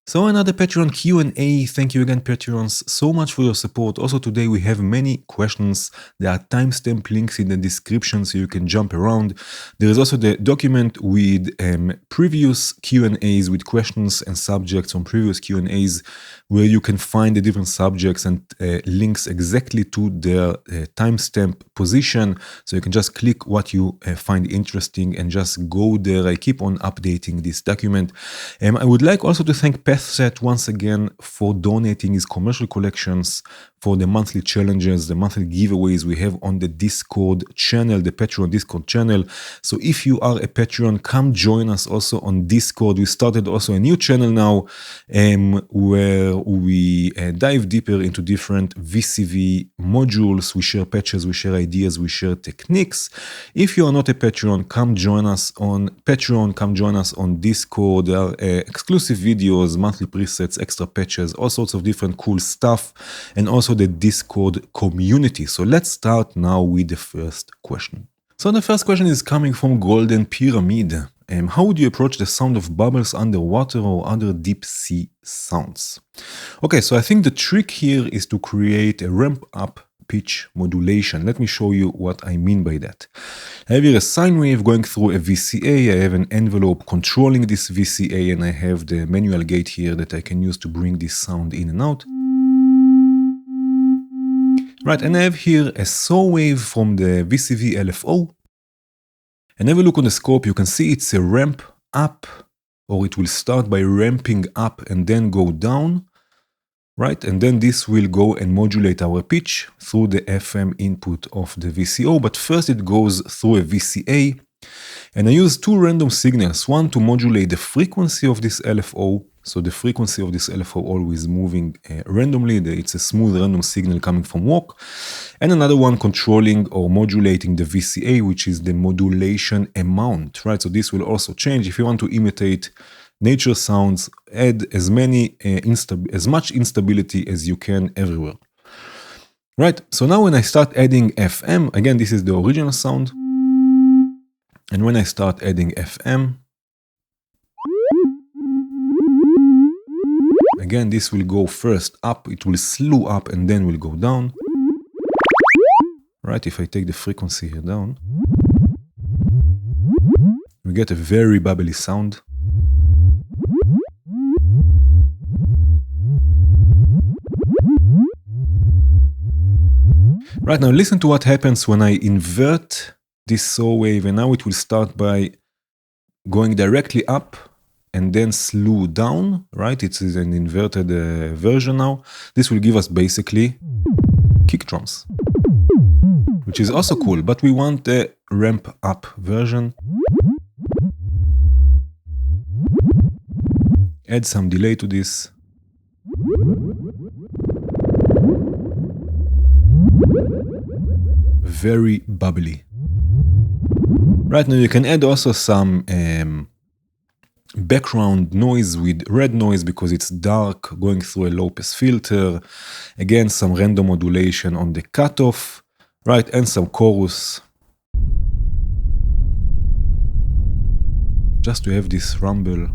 So another Patreon Q&A. Thank you again, Patreons, so much for your support. Also today we have many questions. There are timestamp links in the description so you can jump around. There is also the document with previous Q&As with questions and subjects from previous Q&As where you can find the different subjects and links exactly to their timestamp position. So you can just click what you find interesting and just go there. I keep on updating this document. I would like also to thank Set once again for donating his commercial collections for the monthly challenges, the monthly giveaways we have on the Discord channel, the Patreon Discord channel. So if you are a Patreon, come join us also on Discord. We started also a new channel now where we dive deeper into different VCV modules. We share patches, we share ideas, we share techniques. If you are not a Patreon, come join us on Patreon, come join us on Discord. There are exclusive videos, monthly presets, extra patches, all sorts of different cool stuff, and also the Discord community. So let's start now with the first question. So the first question is coming from Golden Pyramid. How would you approach the sound of bubbles underwater or other deep sea sounds? Okay, so I think the trick here is to create a ramp up pitch modulation. Let me show you what I mean by that. I have here a sine wave going through a VCA. I have an envelope controlling this VCA, and I have the manual gate here that I can use to bring this sound in and out. Right, and I have here a saw wave from the VCV LFO. And have a look on the scope, you can see it's a ramp up, or it will start by ramping up and then go down. Right, and then this will go and modulate our pitch through the FM input of the VCO, but first it goes through a VCA, and I use two random signals, one to modulate the frequency of this LFO, so the frequency of this LFO always moving randomly, it's a smooth random signal coming from walk, and another one controlling or modulating the VCA, which is the modulation amount, right, so this will also change. If you want to imitate nature sounds, add as much instability as you can everywhere. Right, so now when I start adding FM, again, this is the original sound. And when I start adding FM, again, this will go first up, it will slew up and then will go down. Right, if I take the frequency here down, we get a very bubbly sound. Right, now listen to what happens when I invert this saw wave, and now it will start by going directly up and then slew down, right? It's an inverted version now. This will give us basically kick drums, which is also cool, but we want the ramp up version. Add some delay to this. Very bubbly. Right, now you can add also some background noise with red noise because it's dark, going through a low pass filter. Again, some random modulation on the cutoff, right, and some chorus. Just to have this rumble.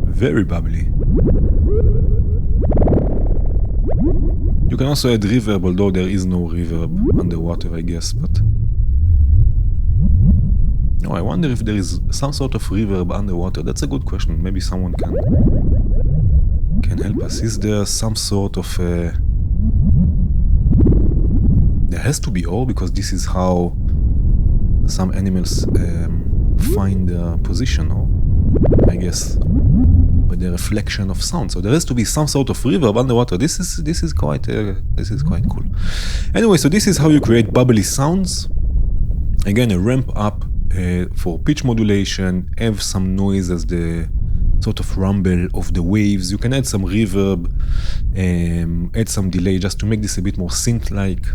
Very bubbly. You can also add reverb, although there is no reverb underwater, I guess, but... Oh, I wonder if there is some sort of reverb underwater. That's a good question. Maybe someone can help us. Is there some sort of... There has to be all, because this is how some animals find their position, or I guess by the reflection of sound. So there has to be some sort of reverb underwater. This is quite cool. Anyway, so this is how you create bubbly sounds. Again, a ramp up for pitch modulation, have some noise as the sort of rumble of the waves. You can add some reverb, add some delay just to make this a bit more synth-like.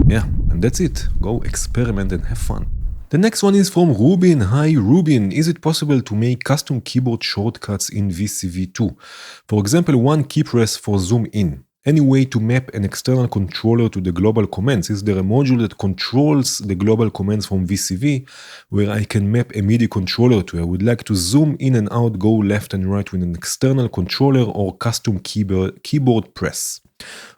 Yeah, and that's it. Go experiment and have fun. The next one is from Rubin. Hi Rubin, is it possible to make custom keyboard shortcuts in VCV2? For example, one key press for zoom in. Any way to map an external controller to the global commands? Is there a module that controls the global commands from VCV where I can map a Midi controller to? I would like to zoom in and out, go left and right with an external controller or custom keyboard press.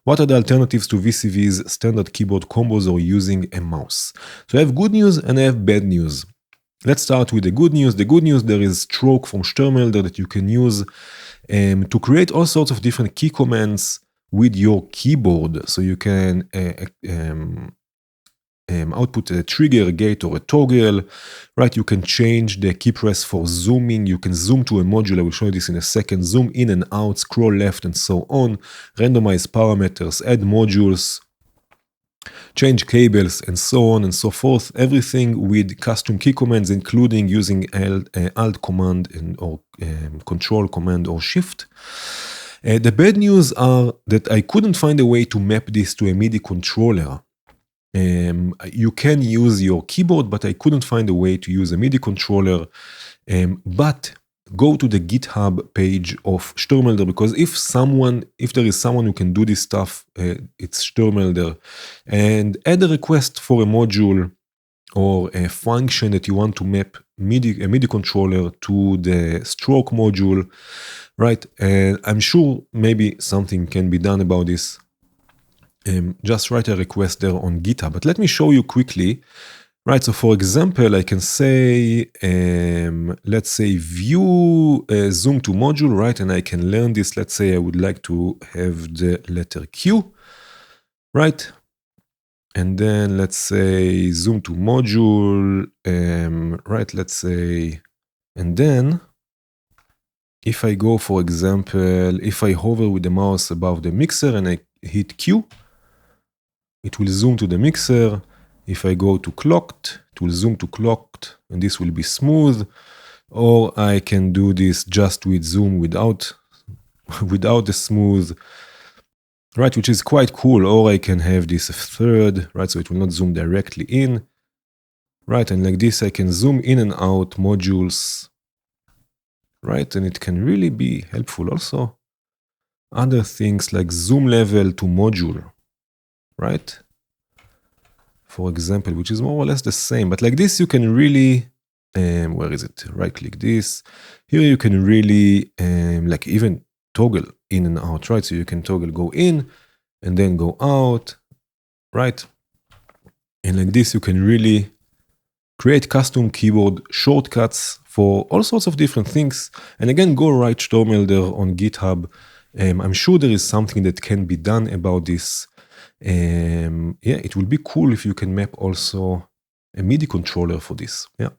What are the alternatives to VCV's standard keyboard combos or using a mouse? So I have good news and I have bad news. Let's start with the good news. The good news, there is stroke from Stürmelder that you can use to create all sorts of different key commands with your keyboard. So you can output a trigger, a gate, or a toggle, right? You can change the key press for zooming. You can zoom to a module. I will show you this in a second. Zoom in and out, scroll left, and so on. Randomize parameters, add modules, change cables, and so on and so forth. Everything with custom key commands, including using Alt command or Control command or Shift. The bad news are that I couldn't find a way to map this to a Midi controller. You can use your keyboard, but I couldn't find a way to use a Midi controller. But go to the GitHub page of Stürmelder, because if there is someone who can do this stuff, it's Stürmelder. And add a request for a module or a function that you want to map a MIDI controller to the stroke module, right? And I'm sure maybe something can be done about this. Just write a request there on GitHub. But let me show you quickly, right? So for example, I can say, let's say view zoom to module, right? And I can learn this. Let's say I would like to have the letter Q, right? And then let's say zoom to module, right? Let's say, and then if I go, for example, if I hover with the mouse above the mixer and I hit Q, it will zoom to the mixer. If I go to clocked, it will zoom to clocked, and this will be smooth. Or I can do this just with zoom without the smooth, right, which is quite cool. Or I can have this a third, right, so it will not zoom directly in, right, and like this I can zoom in and out modules, right, and it can really be helpful also. Other things like zoom level to module, right, for example, which is more or less the same, but like this you can really, where is it, right click this, here you can really like even toggle in and out, right, so you can toggle go in and then go out, right, and like this you can really create custom keyboard shortcuts for all sorts of different things. And again, go write Stürmelder on GitHub. I'm sure there is something that can be done about this. Yeah, it will be cool if you can map also a MIDI controller for this. Yeah.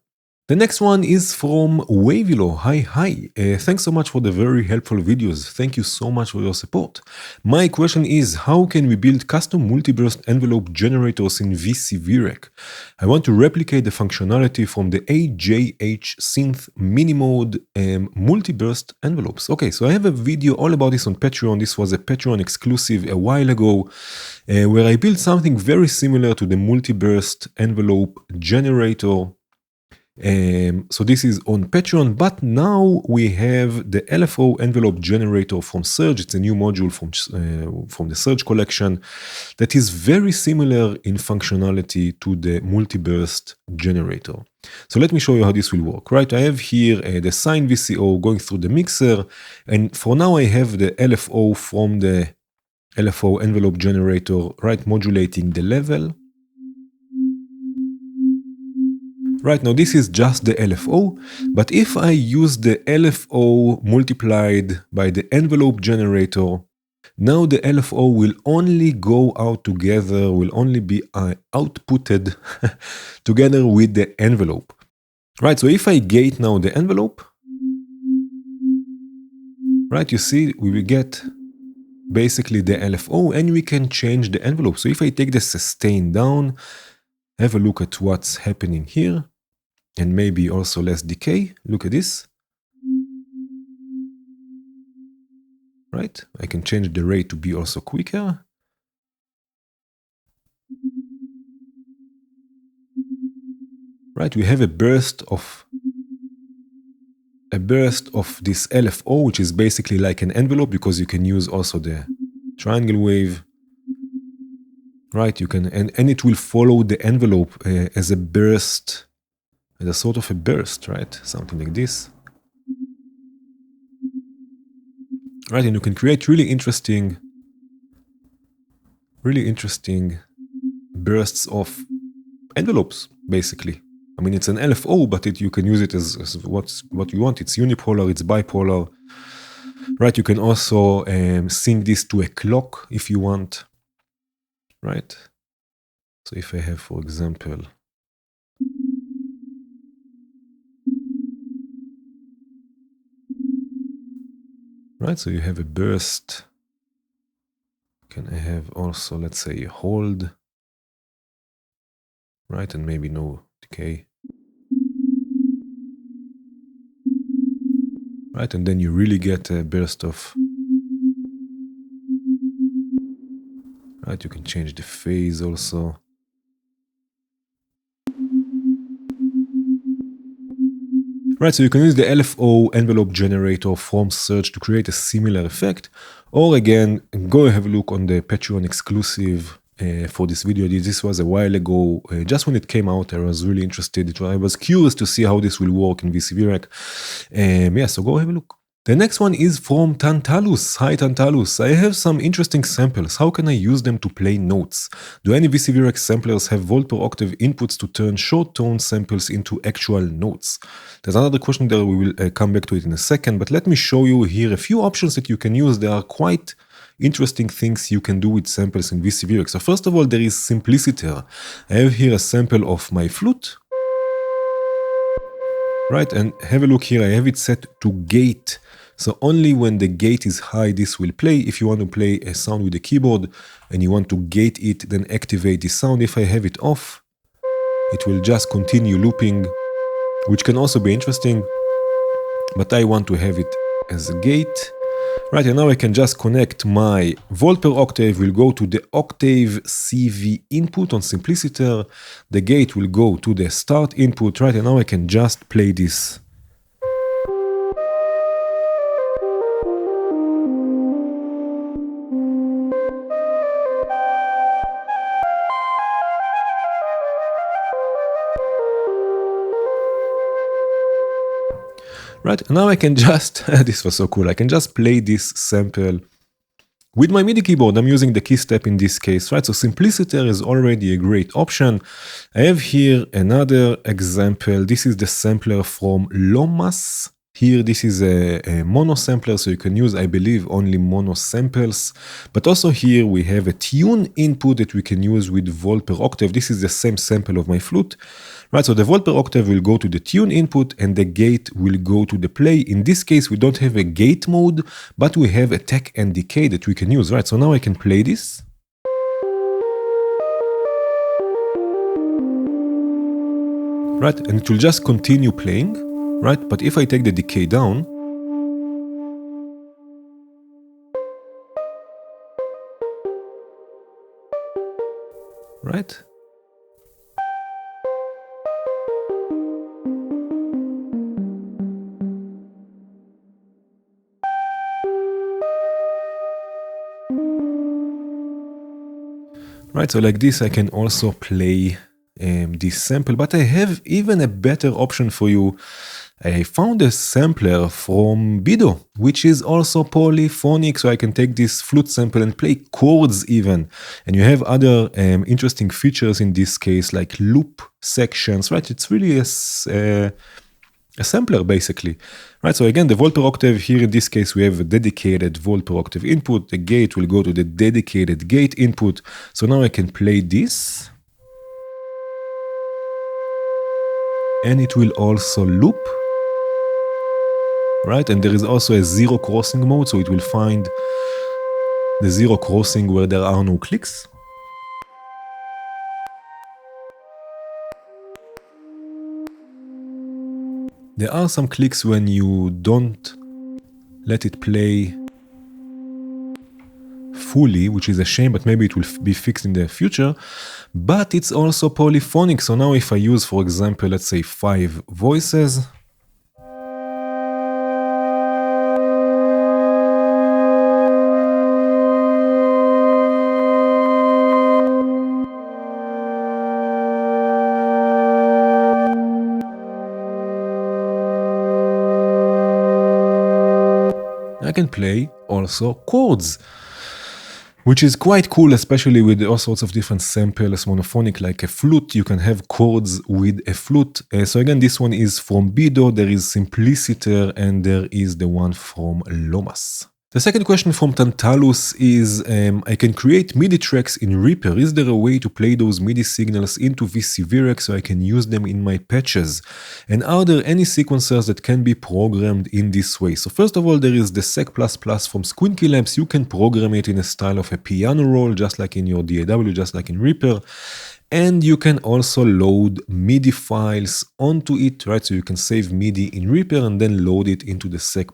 The next one is from Wavilo. Hi. Thanks so much for the very helpful videos. Thank you so much for your support. My question is, how can we build custom multiburst envelope generators in VCVREC? I want to replicate the functionality from the AJH synth mini mode multiburst envelopes. Okay, so I have a video all about this on Patreon. This was a Patreon exclusive a while ago, where I built something very similar to the multiburst envelope generator. So this is on Patreon, but now we have the LFO envelope generator from Surge. It's a new module from the Surge collection that is very similar in functionality to the multiburst generator. So let me show you how this will work, right? I have here the sine VCO going through the mixer, and for now I have the LFO from the LFO envelope generator, right, modulating the level. Right, now this is just the LFO, but if I use the LFO multiplied by the envelope generator, now the LFO will only go out together, will only be outputted together with the envelope. Right, so if I gate now the envelope, right, you see we will get basically the LFO and we can change the envelope. So if I take the sustain down, have a look at what's happening here. And maybe also less decay. Look at this. Right? I can change the rate to be also quicker. right? We have a burst of this LFO, which is basically like an envelope, because you can use also the triangle wave, right? You can, and it will follow the envelope as a burst, as a sort of a burst, right? Something like this. Right, and you can create really interesting bursts of envelopes, basically. I mean, it's an LFO, but you can use it as what you want. It's unipolar, it's bipolar. Right, you can also sync this to a clock if you want. Right? So if I have, for example, right, so you have a burst. Can I have also, let's say, a hold? Right, and maybe no decay. Right, and then you really get a burst of... Right, you can change the phase also. Right, so you can use the LFO envelope generator from Surge to create a similar effect. Or again, go have a look on the Patreon exclusive for this video. This was a while ago, just when it came out. I was really interested. I was curious to see how this will work in VCV-Rack. Yeah, so go have a look. The next one is from Tantalus. Hi Tantalus, I have some interesting samples. How can I use them to play notes? Do any VCV-Rack samplers have volt per octave inputs to turn short tone samples into actual notes? There's another question there, we will come back to it in a second, but let me show you here a few options that you can use. There are quite interesting things you can do with samples in VCV-Rack. So first of all, there is simpliciter. I have here a sample of my flute. Right, and have a look here, I have it set to gate. So only when the gate is high, this will play. If you want to play a sound with the keyboard and you want to gate it, then activate the sound. If I have it off, it will just continue looping, which can also be interesting, but I want to have it as a gate. Right, and now I can just connect my volt per octave will go to the octave CV input on simpliciter. The gate will go to the start input, right, and now I can just play this. Right, and now I can just, this was so cool, I can just play this sample with my MIDI keyboard. I'm using the Keystep in this case, right? So simpliciter is already a great option. I have here another example. This is the sampler from Lomas. Here, this is a mono sampler, so you can use, I believe, only mono samples. But also here we have a tune input that we can use with volt per octave. This is the same sample of my flute. Right, so the volt per octave will go to the tune input and the gate will go to the play. In this case, we don't have a gate mode, but we have attack and decay that we can use, right? So now I can play this. Right, and it will just continue playing, right? But if I take the decay down, right? Right, so like this I can also play this sample, but I have even a better option for you. I found a sampler from Bido, which is also polyphonic, so I can take this flute sample and play chords even. And you have other interesting features in this case, like loop sections, right? It's really a sampler basically, right? So again, the volt per octave here in this case, we have a dedicated volt per octave input. The gate will go to the dedicated gate input. So now I can play this. And it will also loop, right? And there is also a zero crossing mode, so it will find the zero crossing where there are no clicks. There are some clicks when you don't let it play fully, which is a shame, but maybe it will be fixed in the future. But it's also polyphonic. So now if I use, for example, let's say 5 voices, I can play also chords, which is quite cool, especially with all sorts of different samples, monophonic, like a flute. You can have chords with a flute. So again, this one is from Bido, there is Simpliciter, and there is the one from Lomas. The second question from Tantalus is, I can create MIDI tracks in Reaper. Is there a way to play those MIDI signals into VCVREC so I can use them in my patches? And are there any sequencers that can be programmed in this way? So first of all, there is the Sec++ from Squinky Labs. You can program it in a style of a piano roll, just like in your DAW, just like in Reaper. And you can also load MIDI files onto it, right? So you can save MIDI in Reaper and then load it into the Sec++.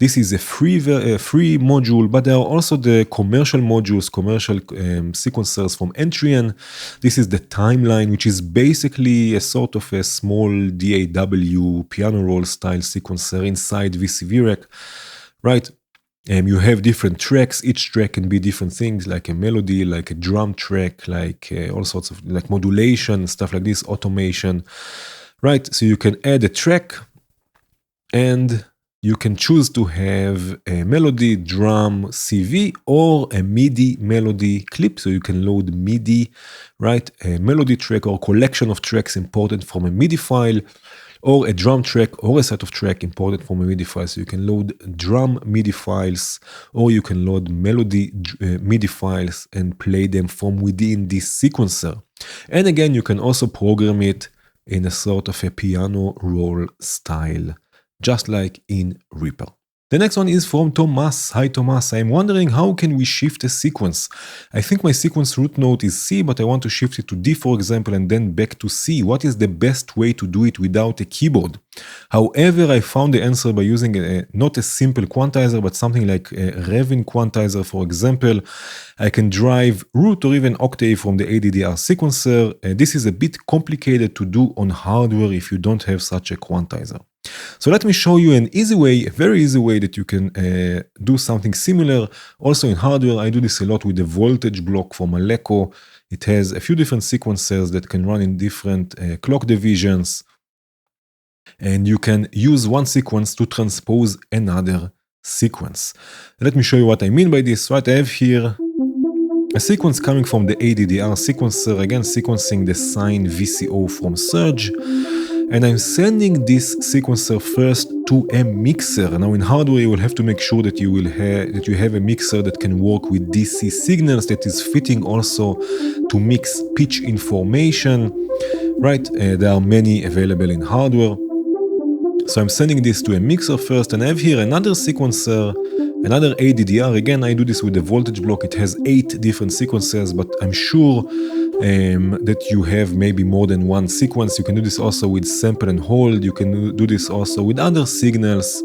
This is a free module, but there are also the commercial modules, commercial sequencers from Entrian. This is the Timeline, which is basically a sort of a small DAW piano roll style sequencer inside VCVREC, right? You have different tracks. Each track can be different things, like a melody, like a drum track, like all sorts of like modulation, stuff like this, automation, right? So you can add a track and you can choose to have a melody, drum, CV, or a MIDI melody clip. So you can load MIDI, right? A melody track or collection of tracks imported from a MIDI file, or a drum track or a set of track imported from a MIDI file. So you can load drum MIDI files, or you can load melody MIDI files and play them from within this sequencer. And again, you can also program it in a sort of a piano roll style, just like in Reaper. The next one is from Thomas. Hi Thomas, I'm wondering how can we shift a sequence? I think my sequence root note is C, but I want to shift it to D, for example, and then back to C. What is the best way to do it without a keyboard? However, I found the answer by using not a simple quantizer, but something like a Revin quantizer, for example. I can drive root or even octave from the ADDR sequencer. This is a bit complicated to do on hardware if you don't have such a quantizer. So let me show you an easy way, a very easy way that you can do something similar. Also in hardware, I do this a lot with the voltage block from Aleco. It has a few different sequencers that can run in different clock divisions. And you can use one sequence to transpose another sequence. Let me show you what I mean by this. Right, I have here a sequence coming from the ADDR sequencer, again sequencing the sine VCO from Surge. And I'm sending this sequencer first to a mixer. Now in hardware, you will have to make sure that you have a mixer that can work with DC signals, that is fitting also to mix pitch information, right? There are many available in hardware. So I'm sending this to a mixer first, and I have here another sequencer, another ADDR. Again, I do this with the voltage block. It has 8 different sequences, but I'm sure that you have maybe more than one sequence. You can do this also with sample and hold. You can do this also with other signals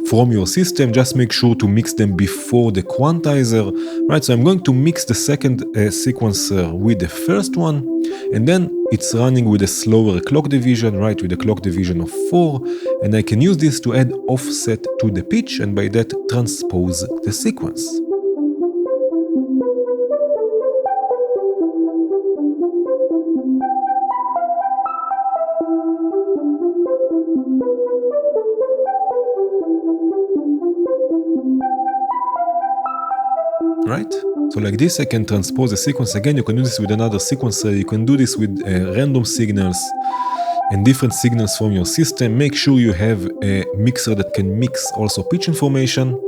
from your system. Just make sure to mix them before the quantizer, right? So I'm going to mix the second sequencer with the first one, and then it's running with a slower clock division, right? With a clock division of 4, and I can use this to add offset to the pitch, and by that transpose the sequence. Right? So like this, I can transpose a sequence. Again, you can do this with another sequencer. You can do this with random signals and different signals from your system. Make sure you have a mixer that can mix also pitch information.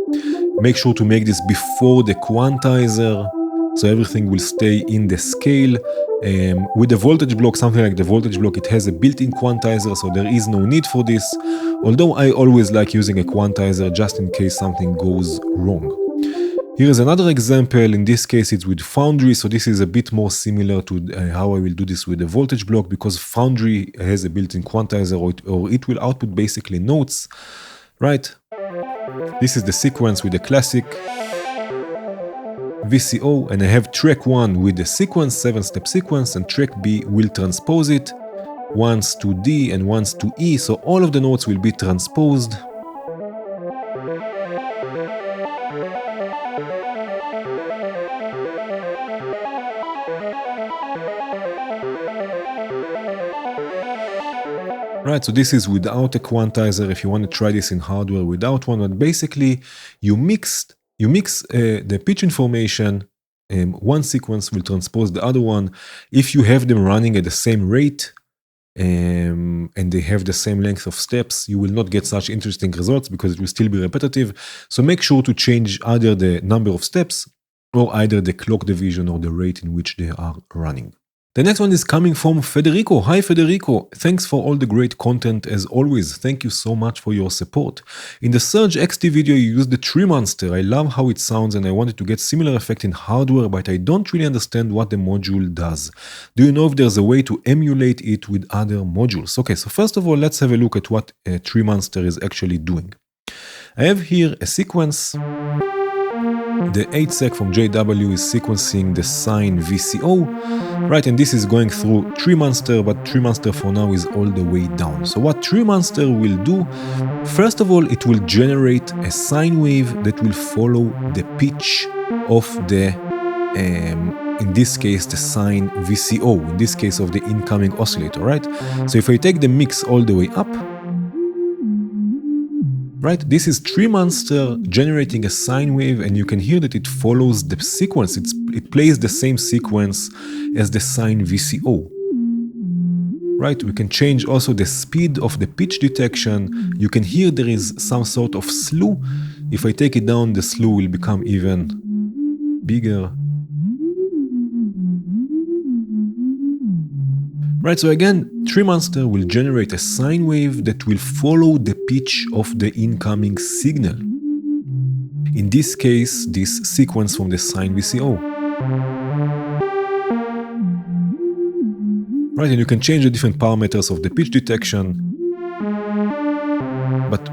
Make sure to make this before the quantizer, so everything will stay in the scale. With the voltage block, something like the voltage block, it has a built-in quantizer, so there is no need for this. Although I always like using a quantizer just in case something goes wrong. Here is another example. In this case, it's with Foundry. So this is a bit more similar to how I will do this with the voltage block, because Foundry has a built-in quantizer, or it will output basically notes, right? This is the sequence with the classic. VCO, and I have track 1 with the sequence, 7-step sequence, and track B will transpose it once to D and once to E, so all of the notes will be transposed. Right, so this is without a quantizer. If you want to try this in hardware without one, but basically you mix the pitch information. One sequence will transpose the other one. If you have them running at the same rate and they have the same length of steps, you will not get such interesting results because it will still be repetitive. So make sure to change either the number of steps or either the clock division or the rate in which they are running. The next one is coming from Federico. Hi Federico, thanks for all the great content as always. Thank you so much for your support. In the SurgeXT video you used the Treemonster. I love how it sounds and I wanted to get similar effect in hardware, but I don't really understand what the module does. Do you know if there's a way to emulate it with other modules? Okay, so first of all, let's have a look at what Treemonster is actually doing. I have here a sequence. The 8sec from JW is sequencing the sine VCO, right? And this is going through Treemonster, but Treemonster for now is all the way down. So what Treemonster will do, first of all, it will generate a sine wave that will follow the pitch of the, in this case, the sine VCO, in this case of the incoming oscillator, right? So if I take the mix all the way up, right, this is Treemonster generating a sine wave, and you can hear that it follows the sequence. It plays the same sequence as the sine VCO. Right, we can change also the speed of the pitch detection. You can hear there is some sort of slew. If I take it down, the slew will become even bigger. Right, so again, Treemonster will generate a sine wave that will follow the pitch of the incoming signal. In this case, this sequence from the sine VCO. Right, and you can change the different parameters of the pitch detection. But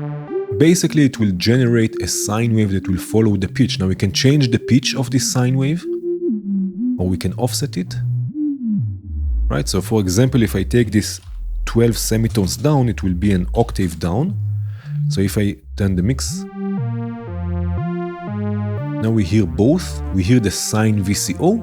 basically it will generate a sine wave that will follow the pitch. Now we can change the pitch of this sine wave, or we can offset it. Right, so for example, if I take this 12 semitones down, it will be an octave down. So if I turn the mix, now we hear both. We hear the sine VCO,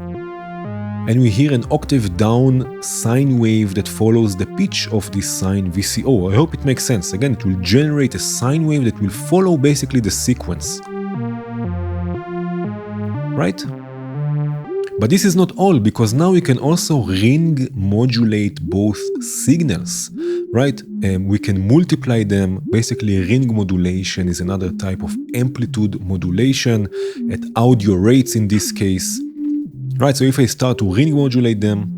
and we hear an octave down sine wave that follows the pitch of this sine VCO. I hope it makes sense. Again, it will generate a sine wave that will follow basically the sequence. Right? But this is not all, because now we can also ring modulate both signals, right? We can multiply them. Basically, ring modulation is another type of amplitude modulation at audio rates in this case, right? So if I start to ring modulate them,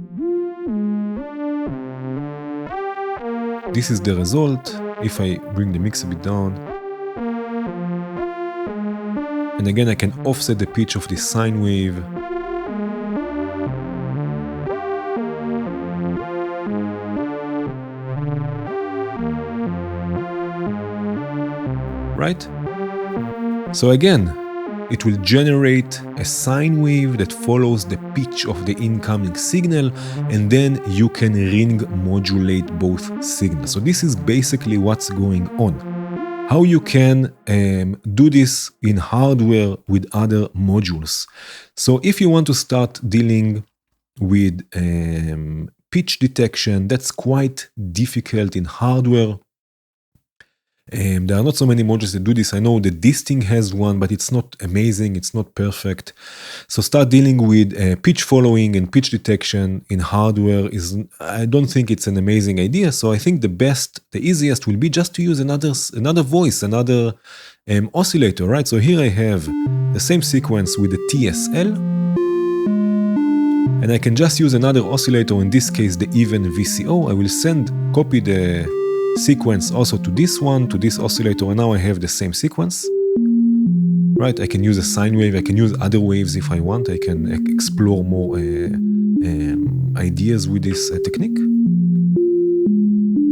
this is the result. If I bring the mix a bit down, and again I can offset the pitch of this sine wave. Right? So again, it will generate a sine wave that follows the pitch of the incoming signal, and then you can ring modulate both signals. So this is basically what's going on. How you can do this in hardware with other modules. So if you want to start dealing with pitch detection, that's quite difficult in hardware. There are not so many modules that do this. I know that this thing has one, but it's not amazing, it's not perfect. So start dealing with pitch following and pitch detection in hardware I don't think it's an amazing idea. So I think the easiest will be just to use another voice, another oscillator, right? So here I have the same sequence with the TSL, and I can just use another oscillator, in this case the even VCO. I will copy the sequence also to this one, to this oscillator, and now I have the same sequence. Right, I can use a sine wave, I can use other waves if I want, I can explore more ideas with this technique.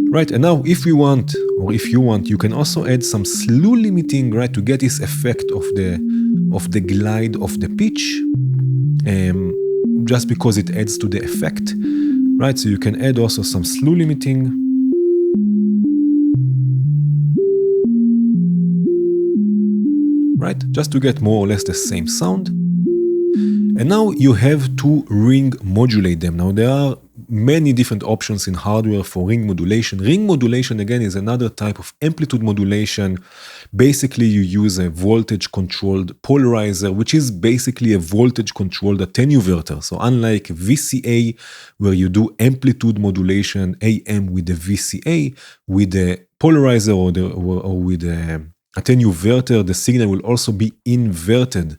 Right, and now if you want, you can also add some slew limiting, right, to get this effect of the glide of the pitch. just because it adds to the effect, right? So you can add also some slew limiting. Right? Just to get more or less the same sound. And now you have to ring modulate them. Now there are many different options in hardware for ring modulation. Ring modulation, again, is another type of amplitude modulation. Basically, you use a voltage-controlled polarizer, which is basically a voltage-controlled attenuverter. So unlike VCA, where you do amplitude modulation, AM with the VCA, with the polarizer or with the attenuverter, the signal will also be inverted.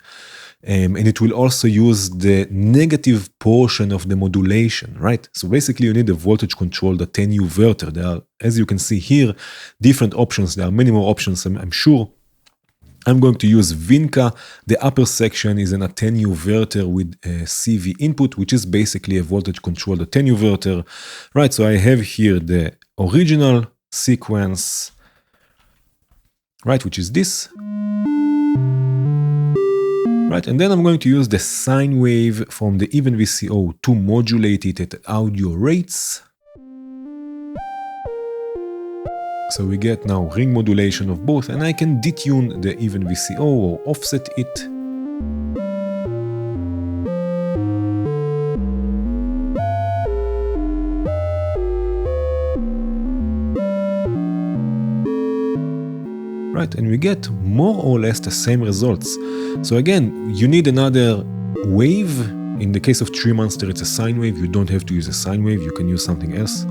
And it will also use the negative portion of the modulation, right? So basically you need a voltage-controlled attenuverter. There are, as you can see here, different options. There are many more options, I'm sure. I'm going to use Vinca. The upper section is an attenuverter with a CV input, which is basically a voltage-controlled attenuverter, right? So I have here the original sequence, right, which is this. Right, and then I'm going to use the sine wave from the even VCO to modulate it at audio rates. So we get now ring modulation of both, and I can detune the even VCO or offset it. Right, and we get more or less the same results. So again, you need another wave. In the case of Treemonster, it's a sine wave. You don't have to use a sine wave. You can use something else.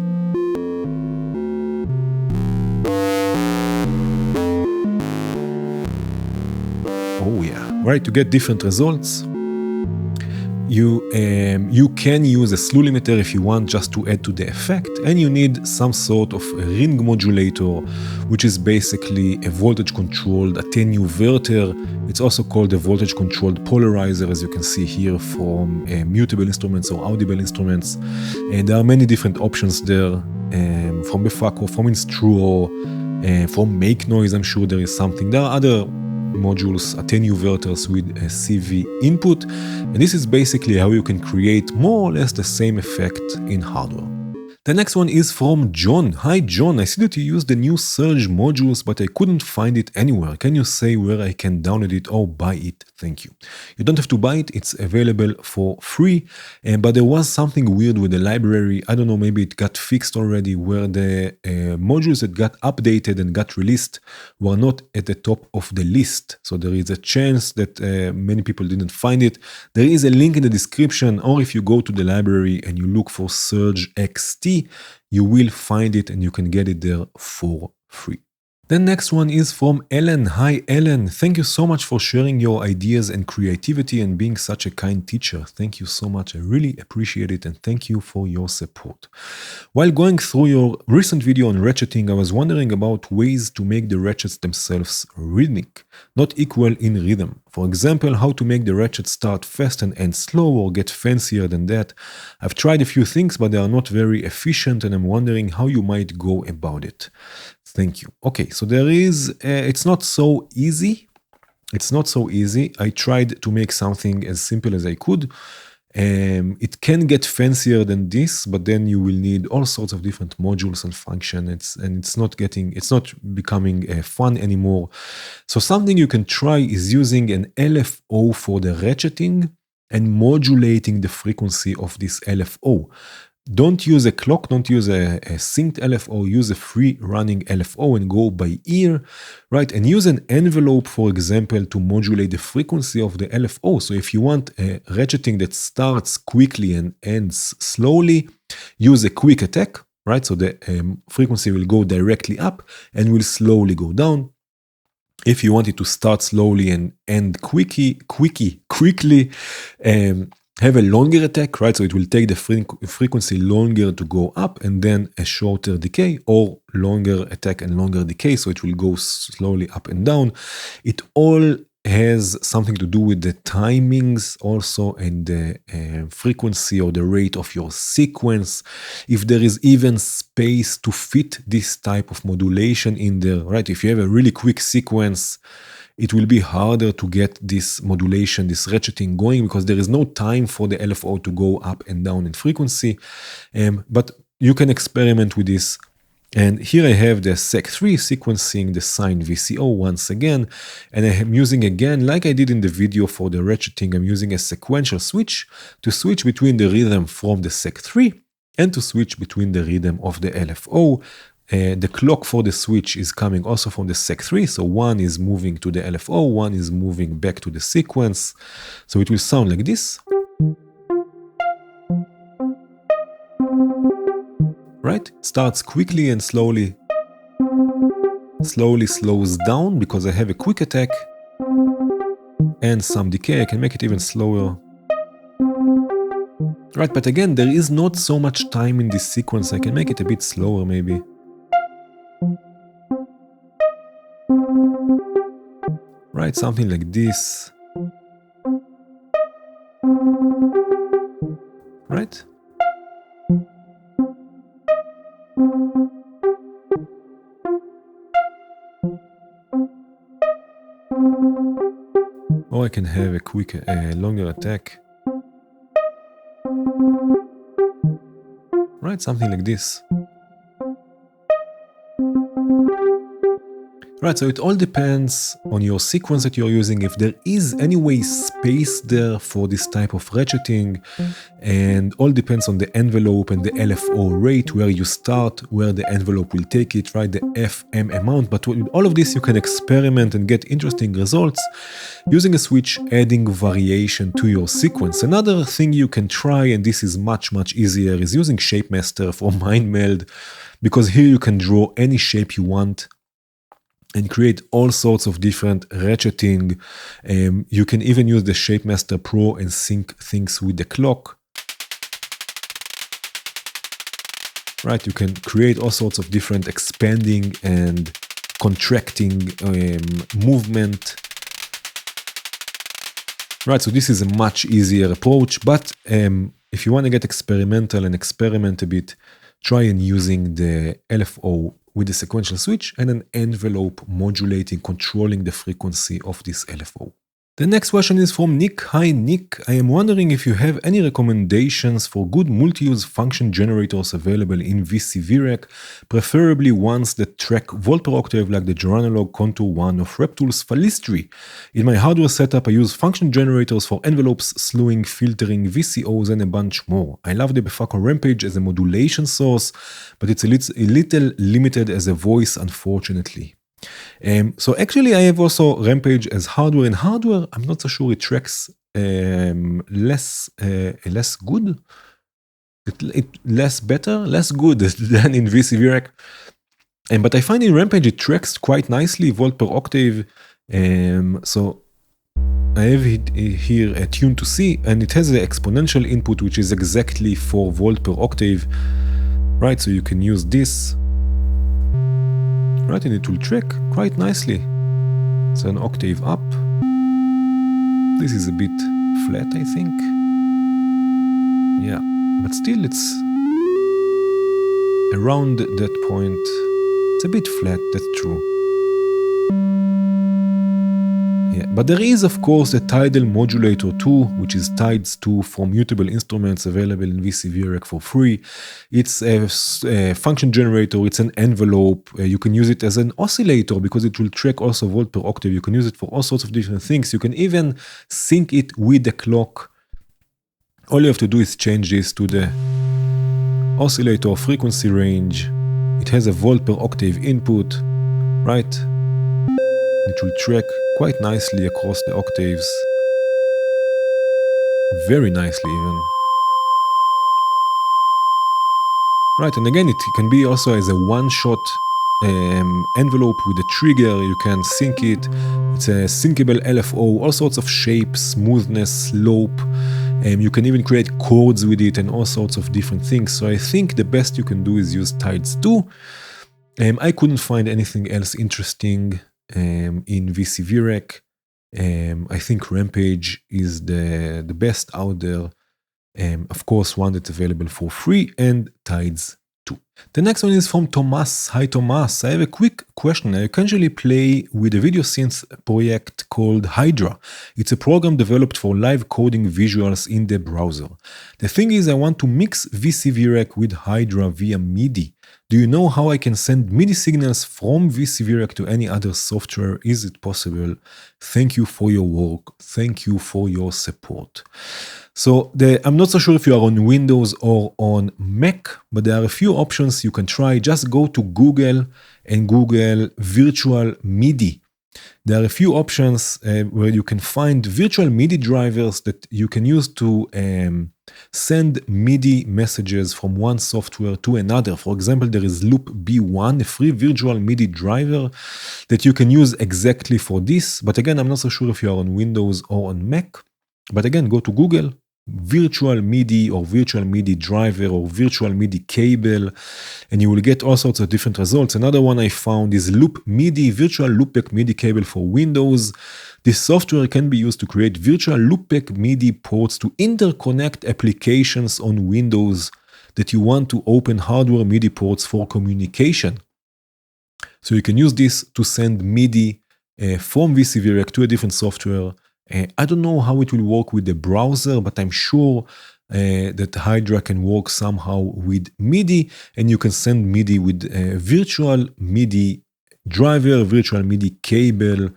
Oh yeah, right, to get different results. You can use a slew limiter if you want, just to add to the effect, and you need some sort of a ring modulator, which is basically a voltage-controlled attenuverter. It's also called a voltage-controlled polarizer, as you can see here, from mutable instruments or audible instruments. And there are many different options there, from Befaco, from Instruo, from Make Noise. I'm sure there is something. There are other modules, attenuverters with a CV input, and this is basically how you can create more or less the same effect in hardware. The next one is from John. Hi John, I see that you use the new Surge modules, but I couldn't find it anywhere. Can you say where I can download it or buy it? Thank you. You don't have to buy it, it's available for free, but there was something weird with the library. I don't know, maybe it got fixed already, where the modules that got updated and got released were not at the top of the list. So there is a chance that many people didn't find it. There is a link in the description, or if you go to the library and you look for SurgeXT, you will find it and you can get it there for free. The next one is from Ellen. Hi Ellen, thank you so much for sharing your ideas and creativity and being such a kind teacher. Thank you so much, I really appreciate it, and thank you for your support. While going through your recent video on ratcheting, I was wondering about ways to make the ratchets themselves rhythmic, not equal in rhythm. For example, how to make the ratchet start fast and end slow, or get fancier than that. I've tried a few things, but they are not very efficient, and I'm wondering how you might go about it. Thank you. Okay, so there is, it's not so easy. It's not so easy. I tried to make something as simple as I could. It can get fancier than this, but then you will need all sorts of different modules and functions, and it's not becoming fun anymore. So something you can try is using an LFO for the ratcheting and modulating the frequency of this LFO. Don't use a clock, don't use a synced LFO, use a free running LFO and go by ear, right? And use an envelope, for example, to modulate the frequency of the LFO. So if you want a ratcheting that starts quickly and ends slowly, use a quick attack, right? So the frequency will go directly up and will slowly go down. If you want it to start slowly and end quickly, have a longer attack, right? So it will take the frequency longer to go up and then a shorter decay, or longer attack and longer decay. So it will go slowly up and down. It all has something to do with the timings also, and the frequency or the rate of your sequence. If there is even space to fit this type of modulation in there, right? If you have a really quick sequence it will be harder to get this modulation, this ratcheting going, because there is no time for the LFO to go up and down in frequency. But you can experiment with this. And here I have the Sec3 sequencing the sine VCO once again, and I am using again, like I did in the video for the ratcheting, I'm using a sequential switch to switch between the rhythm from the Sec3 and to switch between the rhythm of the LFO. The clock for the switch is coming also from the Sec3, so one is moving to the LFO, one is moving back to the sequence. So it will sound like this. Right? Starts quickly and slowly slows down because I have a quick attack and some decay. I can make it even slower. Right, but again, there is not so much time in this sequence. I can make it a bit slower maybe. Right, something like this. Right? Or I can have a quick, longer attack. Right, something like this. Right, so it all depends on your sequence that you're using, if there is any way space there for this type of ratcheting, and all depends on the envelope and the LFO rate, where you start, where the envelope will take it, right, the FM amount. But with all of this, you can experiment and get interesting results using a switch, adding variation to your sequence. Another thing you can try, and this is much easier, is using ShapeMaster for MindMeld, because here you can draw any shape you want and create all sorts of different ratcheting. You can even use the ShapeMaster Pro and sync things with the clock. Right, you can create all sorts of different expanding and contracting movement. Right, so this is a much easier approach, but if you want to get experimental and experiment a bit, try and using the LFO with a sequential switch and an envelope modulating, controlling the frequency of this LFO. The next question is from Nick. Hi Nick, I am wondering if you have any recommendations for good multi-use function generators available in VCVRAC, preferably ones that track volt per octave like the Geranalog Contour 1 of Reptul's Falistri. In my hardware setup I use function generators for envelopes, slewing, filtering, VCOs and a bunch more. I love the Befaco Rampage as a modulation source, but it's a little limited as a voice unfortunately. So actually I have also Rampage as hardware. In hardware, I'm not so sure it tracks less good, less good than in VCVRAC. But I find in Rampage it tracks quite nicely volt per octave. So I have it here a tune to C, and it has the exponential input, which is exactly for volt per octave. Right, so you can use this. Right, and it will track quite nicely. So an octave up. This is a bit flat, I think. Yeah, but still it's around that point. It's a bit flat, that's true. Yeah, but there is of course a tidal modulator too, which is Tides 2 for mutable instruments, available in VCVRAC for free. It's a function generator, it's an envelope. You can use it as an oscillator because it will track also volt per octave. You can use it for all sorts of different things. You can even sync it with the clock. All you have to do is change this to the oscillator frequency range. It has a volt per octave input, right? It will track quite nicely across the octaves. Very nicely even. Right, and again it can be also as a one-shot envelope with a trigger. You can sync it. It's a syncable LFO, all sorts of shapes, smoothness, slope. You can even create chords with it and all sorts of different things. So I think the best you can do is use Tides 2. I couldn't find anything else interesting in VCVRAC. I think Rampage is the best out there. Of course, one that's available for free, and Tides 2. The next one is from Thomas. Hi Thomas, I have a quick question. I occasionally play with a video synth project called Hydra. It's a program developed for live coding visuals in the browser. The thing is, I want to mix VCVRack with Hydra via Midi. Do you know how I can send MIDI signals from VCVRack to any other software? Is it possible? Thank you for your work. Thank you for your support. So I'm not so sure if you are on Windows or on Mac, but there are a few options you can try. Just go to Google and Google virtual MIDI. There are a few options where you can find virtual MIDI drivers that you can use to send MIDI messages from one software to another. For example, there is Loop B1, a free virtual MIDI driver that you can use exactly for this. But again, I'm not so sure if you are on Windows or on Mac. But again, go to Google, virtual MIDI or virtual MIDI driver or virtual MIDI cable, and you will get all sorts of different results. Another one I found is Loop MIDI, virtual loopback MIDI cable for Windows. This software can be used to create virtual loopback MIDI ports to interconnect applications on Windows that you want to open hardware MIDI ports for communication. So you can use this to send MIDI from VCVRack to a different software. I don't know how it will work with the browser, but I'm sure that Hydra can work somehow with MIDI, and you can send MIDI with a virtual MIDI driver, virtual MIDI cable.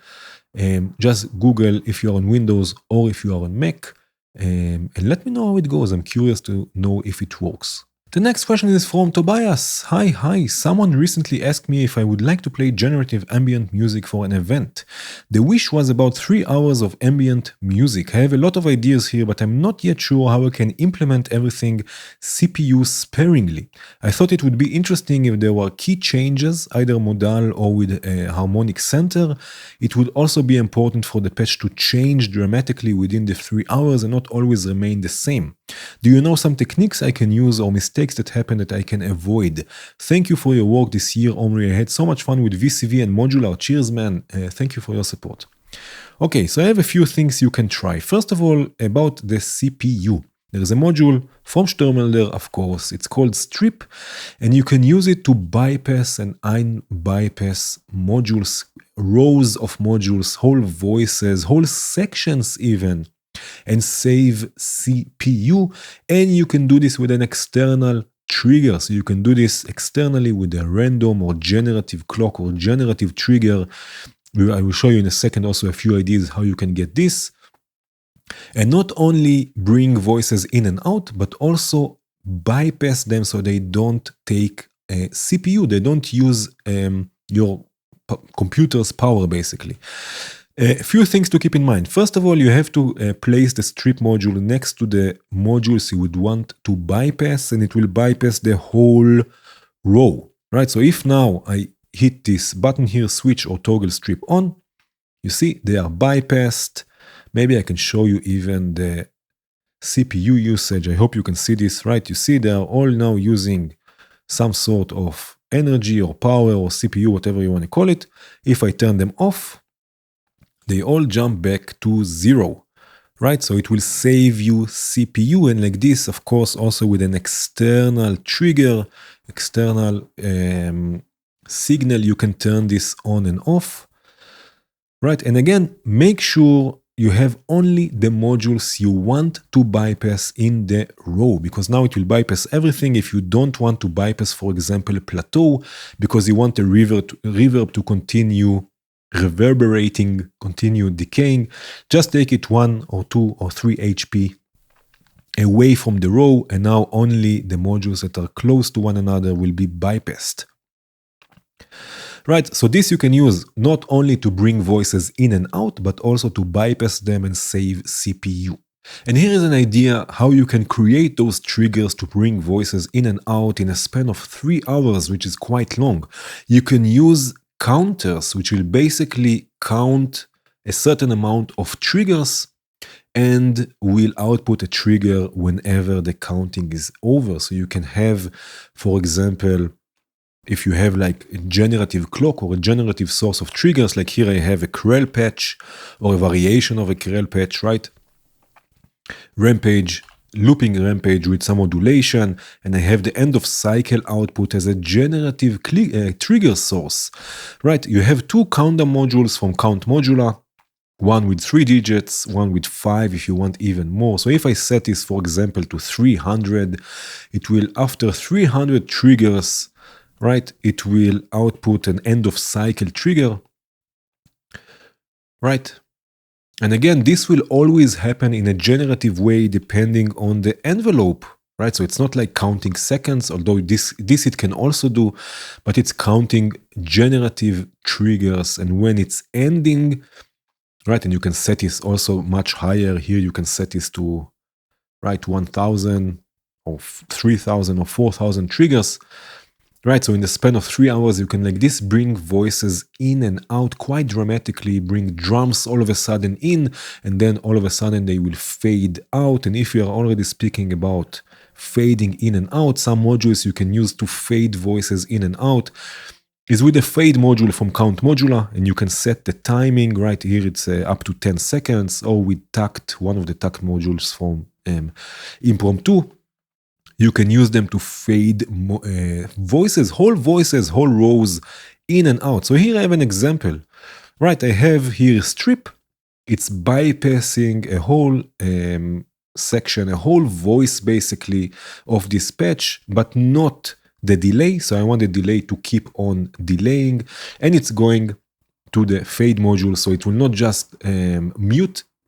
Just Google if you're on Windows or if you are on Mac, and let me know how it goes. I'm curious to know if it works. The next question is from Tobias. Hi, someone recently asked me if I would like to play generative ambient music for an event. The wish was about 3 hours of ambient music. I have a lot of ideas here, but I'm not yet sure how I can implement everything CPU sparingly. I thought it would be interesting if there were key changes, either modal or with a harmonic center. It would also be important for the patch to change dramatically within the 3 hours and not always remain the same. Do you know some techniques I can use or mistakes that happen that I can avoid? Thank you for your work this year, Omri. I had so much fun with VCV and modular. Cheers, man. Thank you for your support. Okay, so I have a few things you can try. First of all, about the CPU. There is a module from Stürmelder, of course. It's called Strip, and you can use it to bypass and unbypass modules, rows of modules, whole voices, whole sections even, and save CPU. And you can do this with an external trigger. So you can do this externally with a random or generative clock or generative trigger. I will show you in a second also a few ideas how you can get this. And not only bring voices in and out, but also bypass them so they don't take CPU. They don't use your computer's power, basically. A few things to keep in mind. First of all, you have to place the strip module next to the modules you would want to bypass, and it will bypass the whole row, right? So if now I hit this button here, switch or toggle strip on, you see they are bypassed. Maybe I can show you even the CPU usage. I hope you can see this, right? You see they are all now using some sort of energy or power or CPU, whatever you want to call it. If I turn them off, they all jump back to 0, right? So it will save you CPU, and like this, of course, also with an external trigger, external signal, you can turn this on and off, right? And again, make sure you have only the modules you want to bypass in the row, because now it will bypass everything. If you don't want to bypass, for example, a plateau, because you want the reverb to continue reverberating, continue decaying, just take it 1 or 2 or 3 HP away from the row, and now only the modules that are close to one another will be bypassed. Right, so this you can use not only to bring voices in and out, but also to bypass them and save CPU. And here is an idea how you can create those triggers to bring voices in and out in a span of 3 hours, which is quite long. You can use counters, which will basically count a certain amount of triggers and will output a trigger whenever the counting is over. So you can have, for example, if you have like a generative clock or a generative source of triggers, like here I have a Krell patch or a variation of a Krell patch, right? Rampage, looping rampage with some modulation, and I have the end of cycle output as a generative trigger source, right? You have two counter modules from Count Modular, one with 3 digits, one with 5 if you want even more. So if I set this, for example, to 300, it will, after 300 triggers, right, it will output an end of cycle trigger, right? And again, this will always happen in a generative way depending on the envelope, right? So it's not like counting seconds, although this it can also do, but it's counting generative triggers. And when it's ending, right, and you can set this also much higher here, you can set this to, right, 1,000 or 3,000 or 4,000 triggers. Right, so in the span of 3 hours, you can like this bring voices in and out quite dramatically, bring drums all of a sudden in, and then all of a sudden they will fade out. And if you are already speaking about fading in and out, some modules you can use to fade voices in and out is with the fade module from Count Modular, and you can set the timing. Right here, it's up to 10 seconds, or with Takt, one of the Takt modules from Impromptu. You can use them to fade voices, whole rows in and out. So here I have an example, right? I have here strip. It's bypassing a whole section, a whole voice basically of this patch, but not the delay. So I want the delay to keep on delaying, and it's going to the fade module. So it will not just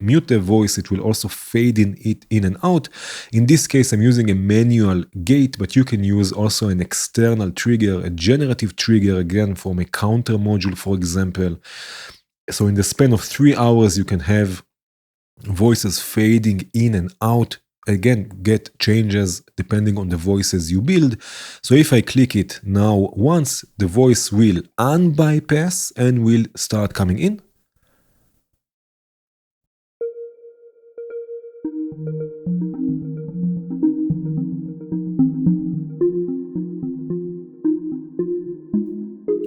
mute the voice, it will also fade it in and out. In this case, I'm using a manual gate, but you can use also an external trigger, a generative trigger, again, from a counter module, for example. So in the span of 3 hours, you can have voices fading in and out. Again, get changes depending on the voices you build. So if I click it now once, the voice will unbypass and will start coming in.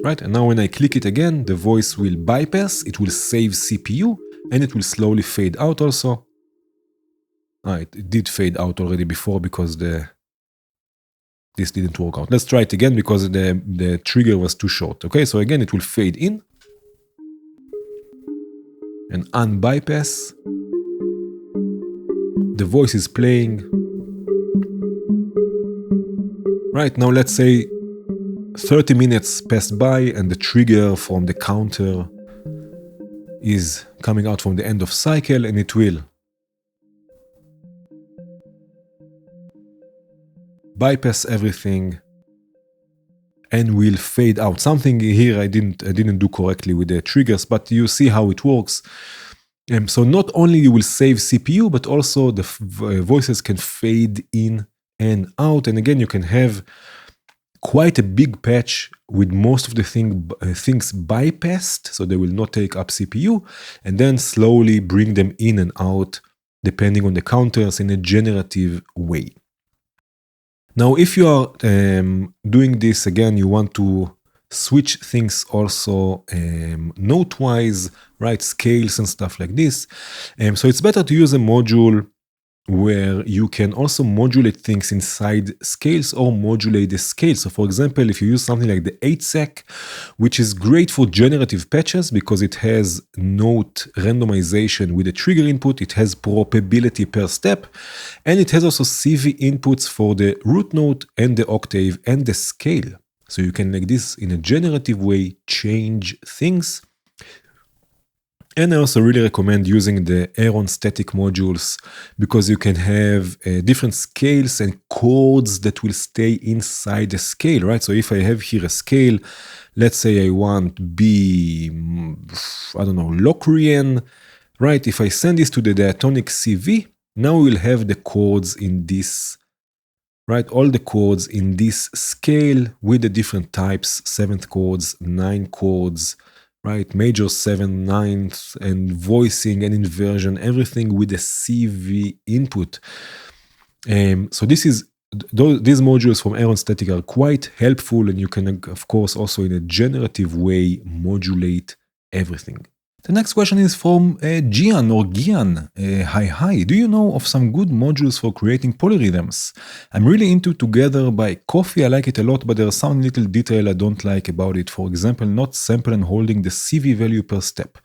Right, and now when I click it again, the voice will bypass, it will save CPU, and it will slowly fade out also. It did fade out already before because this didn't work out. Let's try it again because the trigger was too short. Okay, so again, it will fade in and unbypass. The voice is playing. Right, now let's say 30 minutes passed by and the trigger from the counter is coming out from the end of cycle, and it will bypass everything and will fade out. Something here I didn't do correctly with the triggers, but you see how it works. So not only you will save CPU, but also the voices can fade in and out. And again, you can have quite a big patch with most of the things bypassed, so they will not take up CPU, and then slowly bring them in and out depending on the counters in a generative way. Now, if you are doing this, again, you want to switch things also note-wise, right, scales and stuff like this. So it's better to use a module where you can also modulate things inside scales or modulate the scale. So for example, if you use something like the 8sec, which is great for generative patches because it has note randomization with a trigger input, it has probability per step, and it has also CV inputs for the root note and the octave and the scale. So you can, like this, in a generative way, change things. And I also really recommend using the Aaron static modules because you can have different scales and chords that will stay inside the scale, right? So if I have here a scale, let's say I want B, I don't know, Locrian, right? If I send this to the diatonic CV, now we'll have the chords in this, right? All the chords in this scale with the different types, 7th chords, 9 chords, right, major 7, 9th, and voicing and inversion, everything with a CV input. So these modules from Aaron Static are quite helpful, and you can, of course, also in a generative way modulate everything. The next question is from Gian or Gian. Hi. Do you know of some good modules for creating polyrhythms? I'm really into Together by Coffee. I like it a lot, but there's some little detail I don't like about it. For example, not sample and holding the CV value per step.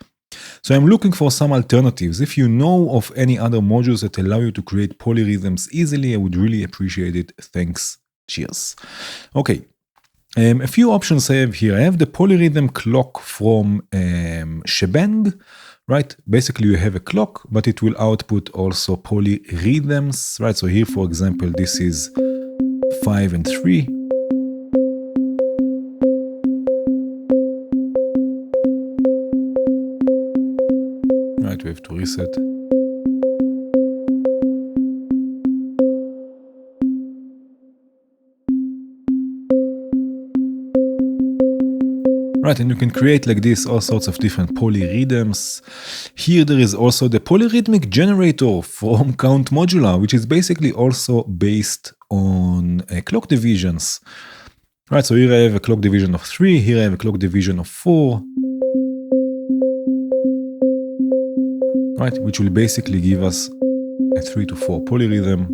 So I'm looking for some alternatives. If you know of any other modules that allow you to create polyrhythms easily, I would really appreciate it. Thanks. Cheers. Okay. A few options I have here. I have the polyrhythm clock from Shebang, right? Basically, you have a clock, but it will output also polyrhythms, right? So here, for example, this is 5 and 3. Right, we have to reset. Right, and you can create like this all sorts of different polyrhythms. Here there is also the polyrhythmic generator from Count Modular, which is basically also based on clock divisions. Right, so here I have a clock division of 3, here I have a clock division of 4. Right, which will basically give us a 3 to 4 polyrhythm.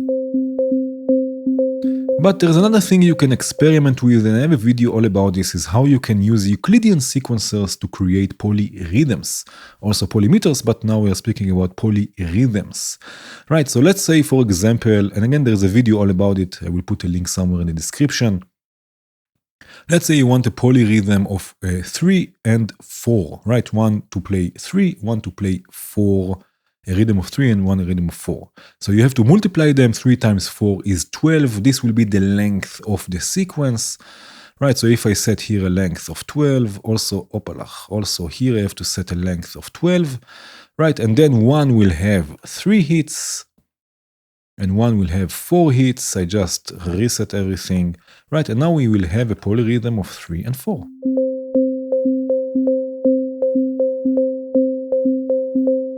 But there's another thing you can experiment with, and I have a video all about this, is how you can use Euclidean sequencers to create polyrhythms. Also polymeters, but now we're speaking about polyrhythms. Right, so let's say, for example, and again, there's a video all about it. I will put a link somewhere in the description. Let's say you want a polyrhythm of 3 and 4, right? One to play 3, one to play 4. A rhythm of 3 and one rhythm of 4. So you have to multiply them. 3 times 4 is 12. This will be the length of the sequence, right? So if I set here a length of 12, also here I have to set a length of 12, right? And then one will have 3 hits and one will have 4 hits. I just reset everything, right? And now we will have a polyrhythm of 3 and 4.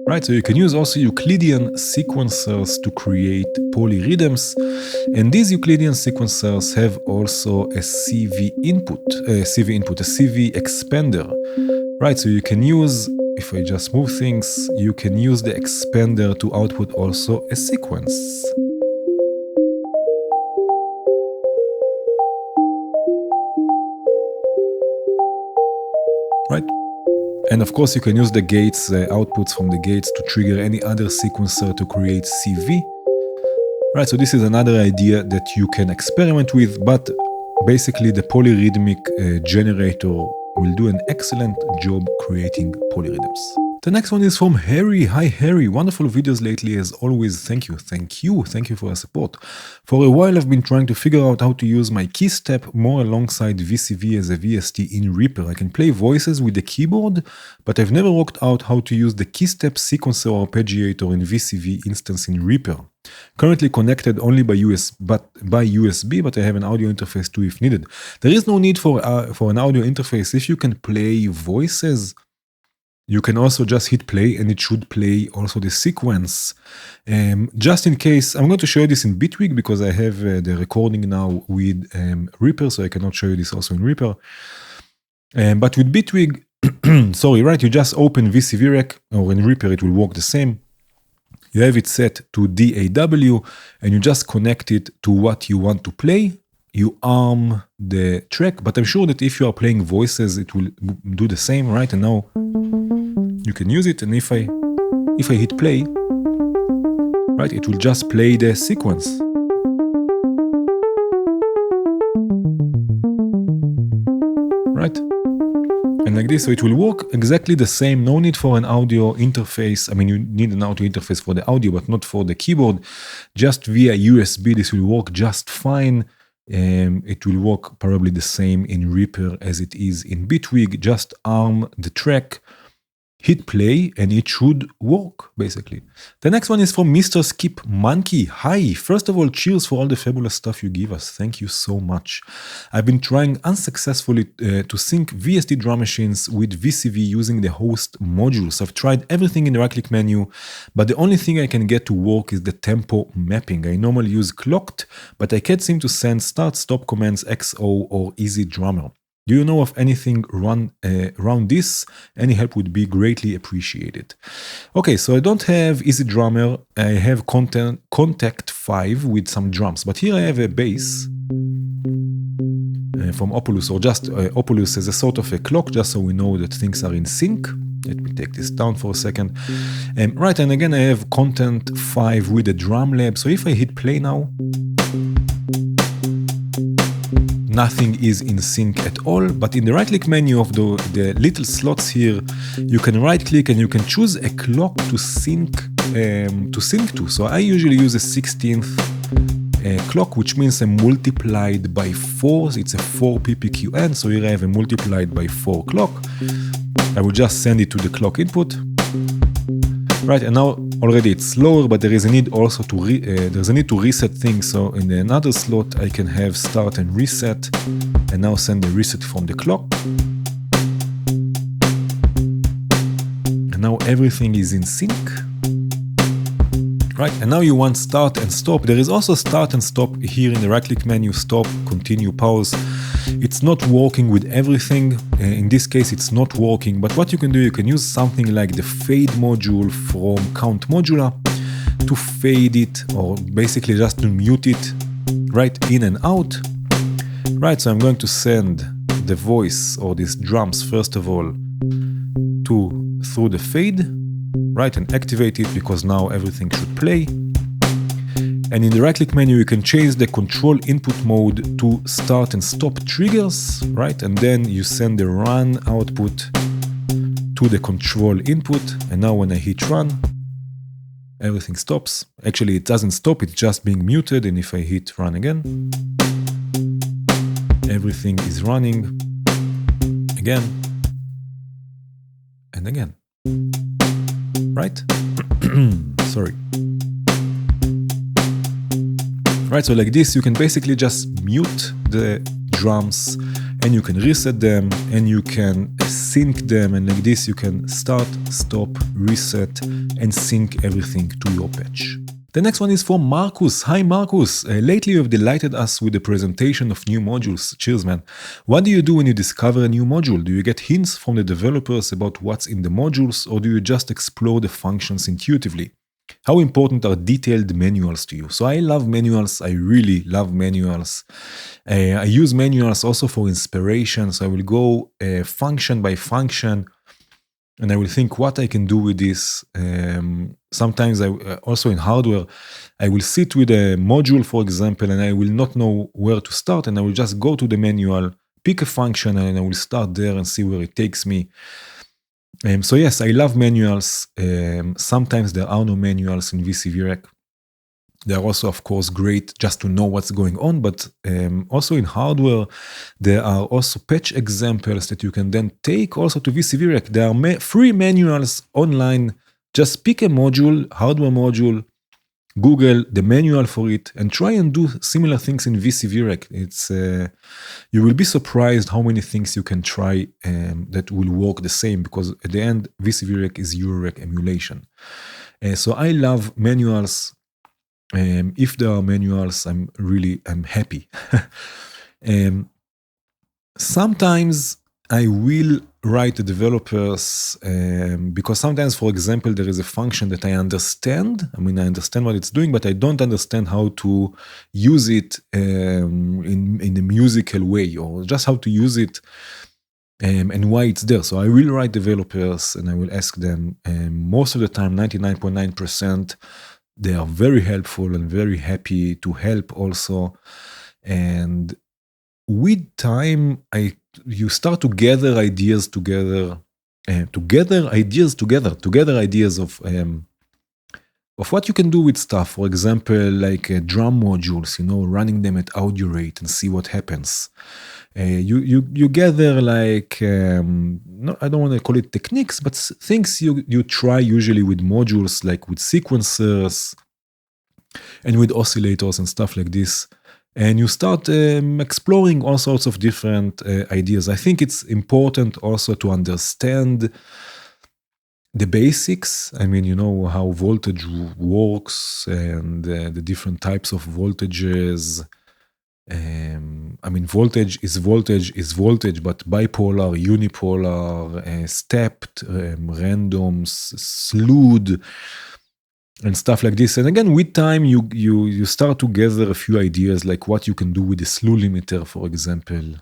Right, so you can use also Euclidean sequencers to create polyrhythms, and these Euclidean sequencers have also a CV expander. Right, so you can use, if I just move things, you can use the expander to output also a sequence. Right? And of course, you can use the gates, outputs from the gates to trigger any other sequencer to create CV. Right, so this is another idea that you can experiment with, but basically the polyrhythmic generator will do an excellent job creating polyrhythms. The next one is from Harry. Hi Harry, wonderful videos lately as always. Thank you for your support. For a while I've been trying to figure out how to use my Keystep more alongside VCV as a VST in Reaper. I can play voices with the keyboard, but I've never worked out how to use the Keystep sequencer or arpeggiator in VCV instance in Reaper. Currently connected only by USB, but I have an audio interface too if needed. There is no need for an audio interface. If you can play voices, you can also just hit play and it should play also the sequence. Just in case, I'm going to show you this in Bitwig because I have the recording now with Reaper, so I cannot show you this also in Reaper. But with Bitwig, you just open VCVRec, or in Reaper it will work the same. You have it set to DAW and you just connect it to what you want to play. You arm the track, but I'm sure that if you are playing voices, it will do the same, right? And now you can use it, and if I hit play, right, it will just play the sequence. Right? And like this, so it will work exactly the same. No need for an audio interface. I mean, you need an audio interface for the audio, but not for the keyboard. Just via USB, this will work just fine. It will work probably the same in Reaper as it is in Bitwig. Just arm the track, hit play, and it should work, basically. The next one is from Mr. Skip Monkey. Hi, first of all, cheers for all the fabulous stuff you give us. Thank you so much. I've been trying unsuccessfully to sync VST drum machines with VCV using the host modules. I've tried everything in the right-click menu, but the only thing I can get to work is the tempo mapping. I normally use clocked, but I can't seem to send start-stop commands XO or Easy Drummer. Do you know of anything around this? Any help would be greatly appreciated. Okay, so I don't have Easy Drummer. I have Contact 5 with some drums, but here I have a bass from Opulus, or just Opulus as a sort of a clock, just so we know that things are in sync. Let me take this down for a second. Right, and again I have Content 5 with a drum lab. So if I hit play now, nothing is in sync at all, but in the right-click menu of the little slots here, you can right-click and you can choose a clock to sync to. So I usually use a 16th clock, which means a multiplied by 4. It's a 4 PPQN, so here I have a multiplied by 4 clock. I will just send it to the clock input. Right, and now already it's slower, but there is a need also to reset things. So in another slot, I can have start and reset, and now send the reset from the clock. And now everything is in sync. Right, and now you want start and stop. There is also start and stop here in the right-click menu, stop, continue, pause. It's not working with everything. In this case, it's not working, but what you can do, you can use something like the fade module from Count Modular to fade it, or basically just to mute it right in and out. Right, so I'm going to send the voice or these drums, first of all, through the fade. Right, and activate it, because now everything should play. And in the right-click menu, you can change the control input mode to start and stop triggers, right? And then you send the run output to the control input. And now when I hit run, everything stops. Actually, it doesn't stop, it's just being muted. And if I hit run again, everything is running again and again. Right? Sorry. Right, so like this, you can basically just mute the drums, and you can reset them, and you can sync them, and like this you can start, stop, reset, and sync everything to your patch. The next one is from Marcus. Hi Marcus, lately you have delighted us with the presentation of new modules. Cheers man. What do you do when you discover a new module? Do you get hints from the developers about what's in the modules, or do you just explore the functions intuitively? How important are detailed manuals to you? So I love manuals, I really love manuals. I use manuals also for inspiration, so I will go function by function, and I will think what I can do with this. Sometimes also in hardware, I will sit with a module, for example, and I will not know where to start, and I will just go to the manual, pick a function, and I will start there and see where it takes me. So yes, I love manuals. Sometimes there are no manuals in VCVRAC. They are also, of course, great just to know what's going on, but also in hardware, there are also patch examples that you can then take also to VCVRAC. There are free manuals online. Just pick a module, hardware module, Google the manual for it, and try and do similar things in VCVRAC. It's you will be surprised how many things you can try that will work the same, because at the end, VCVRAC is eurorack emulation. So I love manuals. If there are manuals, I'm happy. Sometimes I will write to developers because sometimes, for example, there is a function that I understand. I mean, I understand what it's doing, but I don't understand how to use it in a musical way, or just how to use it and why it's there. So I will write developers and I will ask them. Most of the time, 99.9%, they are very helpful and very happy to help also. And with time, you start to gather ideas together, ideas of what you can do with stuff. For example, like drum modules, running them at audio rate and see what happens. You gather like, I don't want to call it techniques, but things you try usually with modules, like with sequencers and with oscillators and stuff like this. And you start exploring all sorts of different ideas. I think it's important also to understand the basics. I mean, how voltage works and the different types of voltages. I mean, voltage is voltage, but bipolar, unipolar, stepped, random, slewed, and stuff like this. And again, with time, you start to gather a few ideas, like what you can do with a slew limiter, for example.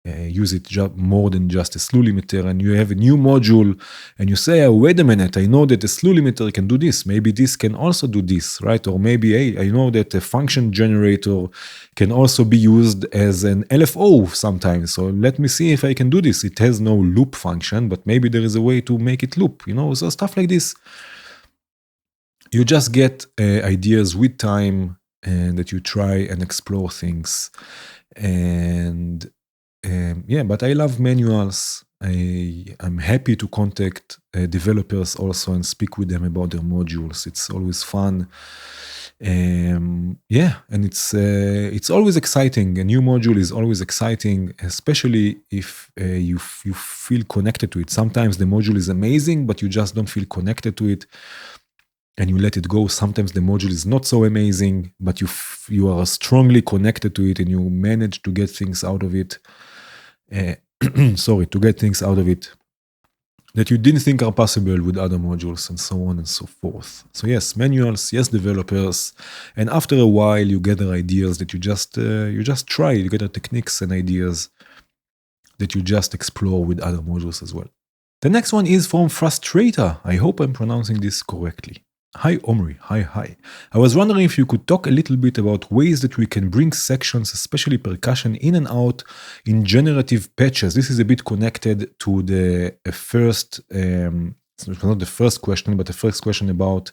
Use it more than just a slew limiter, and you have a new module, and you say, oh, wait a minute, I know that a slew limiter can do this. Maybe this can also do this, right? Or maybe, hey, I know that a function generator can also be used as an LFO sometimes. So let me see if I can do this. It has no loop function, but maybe there is a way to make it loop, so stuff like this. You just get ideas with time, and that you try and explore things. And but I love manuals. I'm happy to contact developers also and speak with them about their modules. It's always fun. And it's always exciting. A new module is always exciting, especially if you feel connected to it. Sometimes the module is amazing, but you just don't feel connected to it, and you let it go. Sometimes the module is not so amazing, but you are strongly connected to it, and you manage to get things out of it. To get things out of it that you didn't think are possible with other modules, and so on and so forth. So yes, manuals, yes, developers, and after a while you gather ideas that you just try. You gather techniques and ideas that you just explore with other modules as well. The next one is from Frustrator. I hope I'm pronouncing this correctly. Hi Omri, hi. I was wondering if you could talk a little bit about ways that we can bring sections, especially percussion, in and out in generative patches. This is a bit connected to the first, not the first question, but the first question about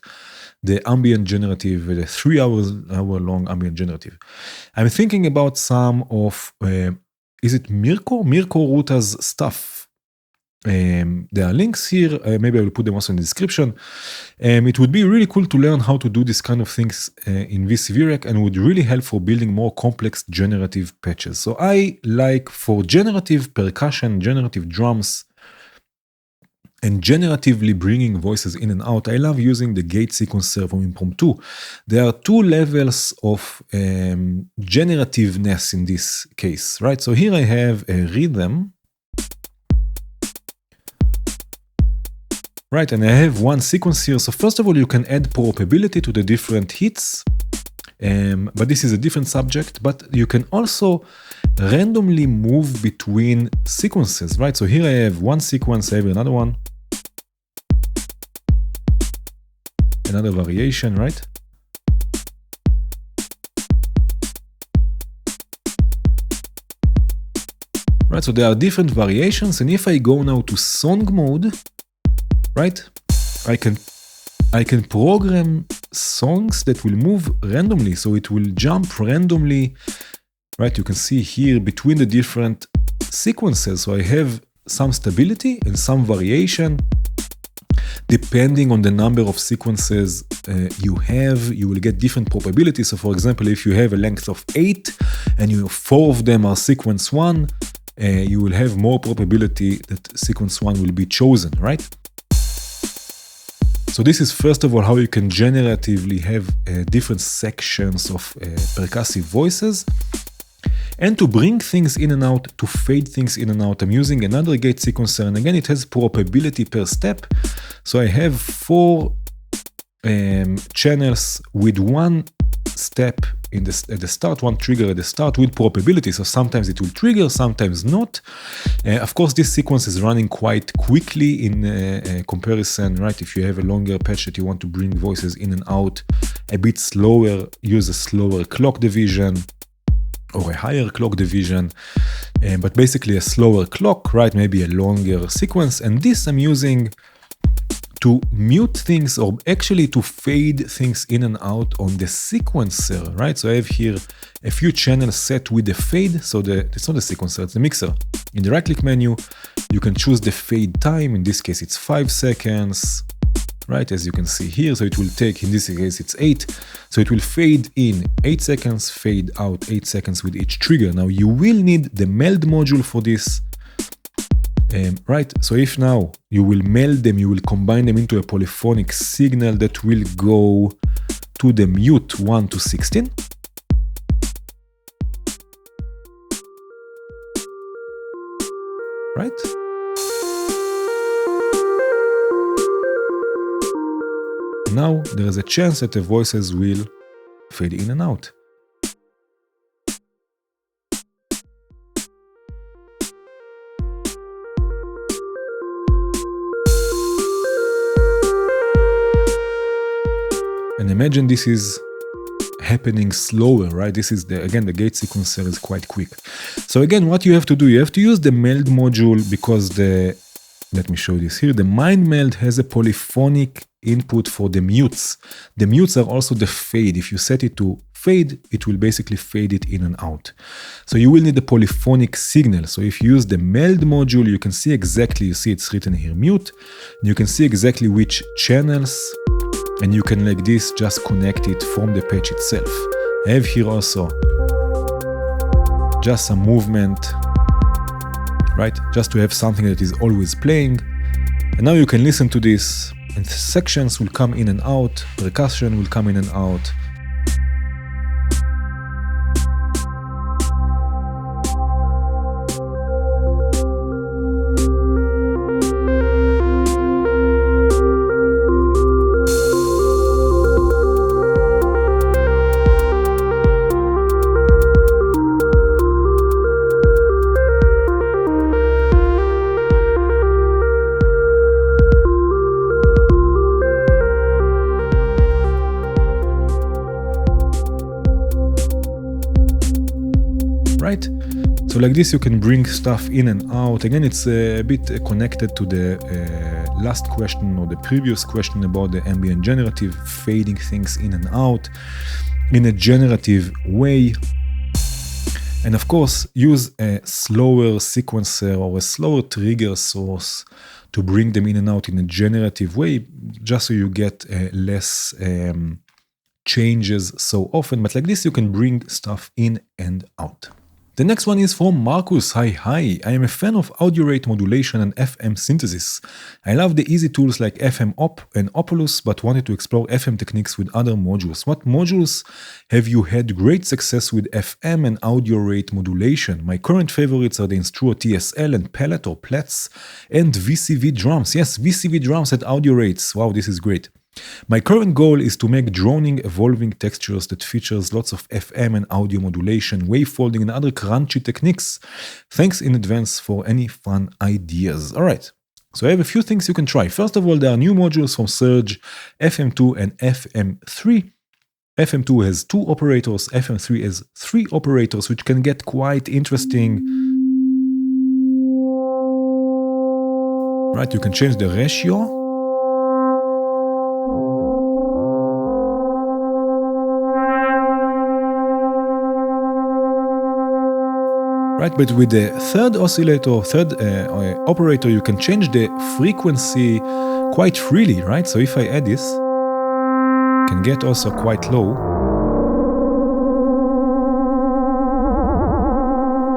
the ambient generative, the 3 hour long ambient generative. I'm thinking about some of, is it Mirko Ruta's stuff? There are links here. Maybe I will put them also in the description. It would be really cool to learn how to do this kind of things in this eurorack, and would really help for building more complex generative patches. So I like, for generative percussion, generative drums, and generatively bringing voices in and out, I love using the gate sequencer from Impromptu. There are 2 levels of generativeness in this case, right? So here I have a rhythm, right, and I have one sequence here. So first of all, you can add probability to the different hits, but this is a different subject. But you can also randomly move between sequences, right? So here I have one sequence, I have another one, another variation, right? Right, so there are different variations, and if I go now to song mode, right, I can program songs that will move randomly, so it will jump randomly, right? You can see here between the different sequences. So I have some stability and some variation. Depending on the number of sequences you have, you will get different probabilities. So for example, if you have a length of 8 and 4 of them are sequence 1, you will have more probability that sequence 1 will be chosen, right? So this is first of all how you can generatively have different sections of percussive voices. And to bring things in and out, to fade things in and out, I'm using another gate sequencer, and again it has probability per step. So I have 4 channels with 1 step at the start, 1 trigger at the start with probability. So sometimes it will trigger, sometimes not. Of course, this sequence is running quite quickly in comparison, right? If you have a longer patch that you want to bring voices in and out a bit slower, use a slower clock division or a higher clock division, but basically a slower clock, right? Maybe a longer sequence. And this I'm using to mute things, or actually to fade things in and out on the sequencer, right? So I have here a few channels set with the fade. So it's not a sequencer, it's a mixer. In the right-click menu, you can choose the fade time. In this case, it's 5 seconds, right? As you can see here. So it will take, in this case, it's 8. So it will fade in 8 seconds, fade out 8 seconds with each trigger. Now you will need the meld module for this. Right, so if now you will meld them, you will combine them into a polyphonic signal that will go to the mute 1 to 16. right? Now there is a chance that the voices will fade in and out. And imagine this is happening slower, right? This is again, the gate sequencer is quite quick. So again, what you have to do, you have to use the meld module because let me show you this here. The mind meld has a polyphonic input for the mutes. The mutes are also the fade. If you set it to fade, it will basically fade it in and out. So you will need a polyphonic signal. So if you use the meld module, you can see exactly, you see it's written here mute, you can see exactly which channels, and you can like this just connect it from the patch itself. I have here also just some movement, right? Just to have something that is always playing. And now you can listen to this, and sections will come in and out, percussion will come in and out. Right? So like this you can bring stuff in and out. Again, it's a bit connected to the last question or the previous question about the ambient generative, fading things in and out in a generative way. And of course, use a slower sequencer or a slower trigger source to bring them in and out in a generative way, just so you get less changes so often. But like this, you can bring stuff in and out. The next one is from Marcus. Hi. I am a fan of audio rate modulation and FM synthesis. I love the easy tools like FM Op and Opulus, but wanted to explore FM techniques with other modules. What modules have you had great success with FM and audio rate modulation? My current favorites are the Instruo TSL and Palette or Plats and VCV drums. Yes, VCV drums at audio rates. Wow, this is great. My current goal is to make droning, evolving textures that features lots of FM and audio modulation, wavefolding, and other crunchy techniques. Thanks in advance for any fun ideas. All right, so I have a few things you can try. First of all, there are new modules from Surge, FM2 and FM3. FM2 has 2 operators, FM3 has 3 operators, which can get quite interesting. Right, you can change the ratio. Right, but with the third oscillator, third operator, you can change the frequency quite freely, right? So if I add this, can get also quite low.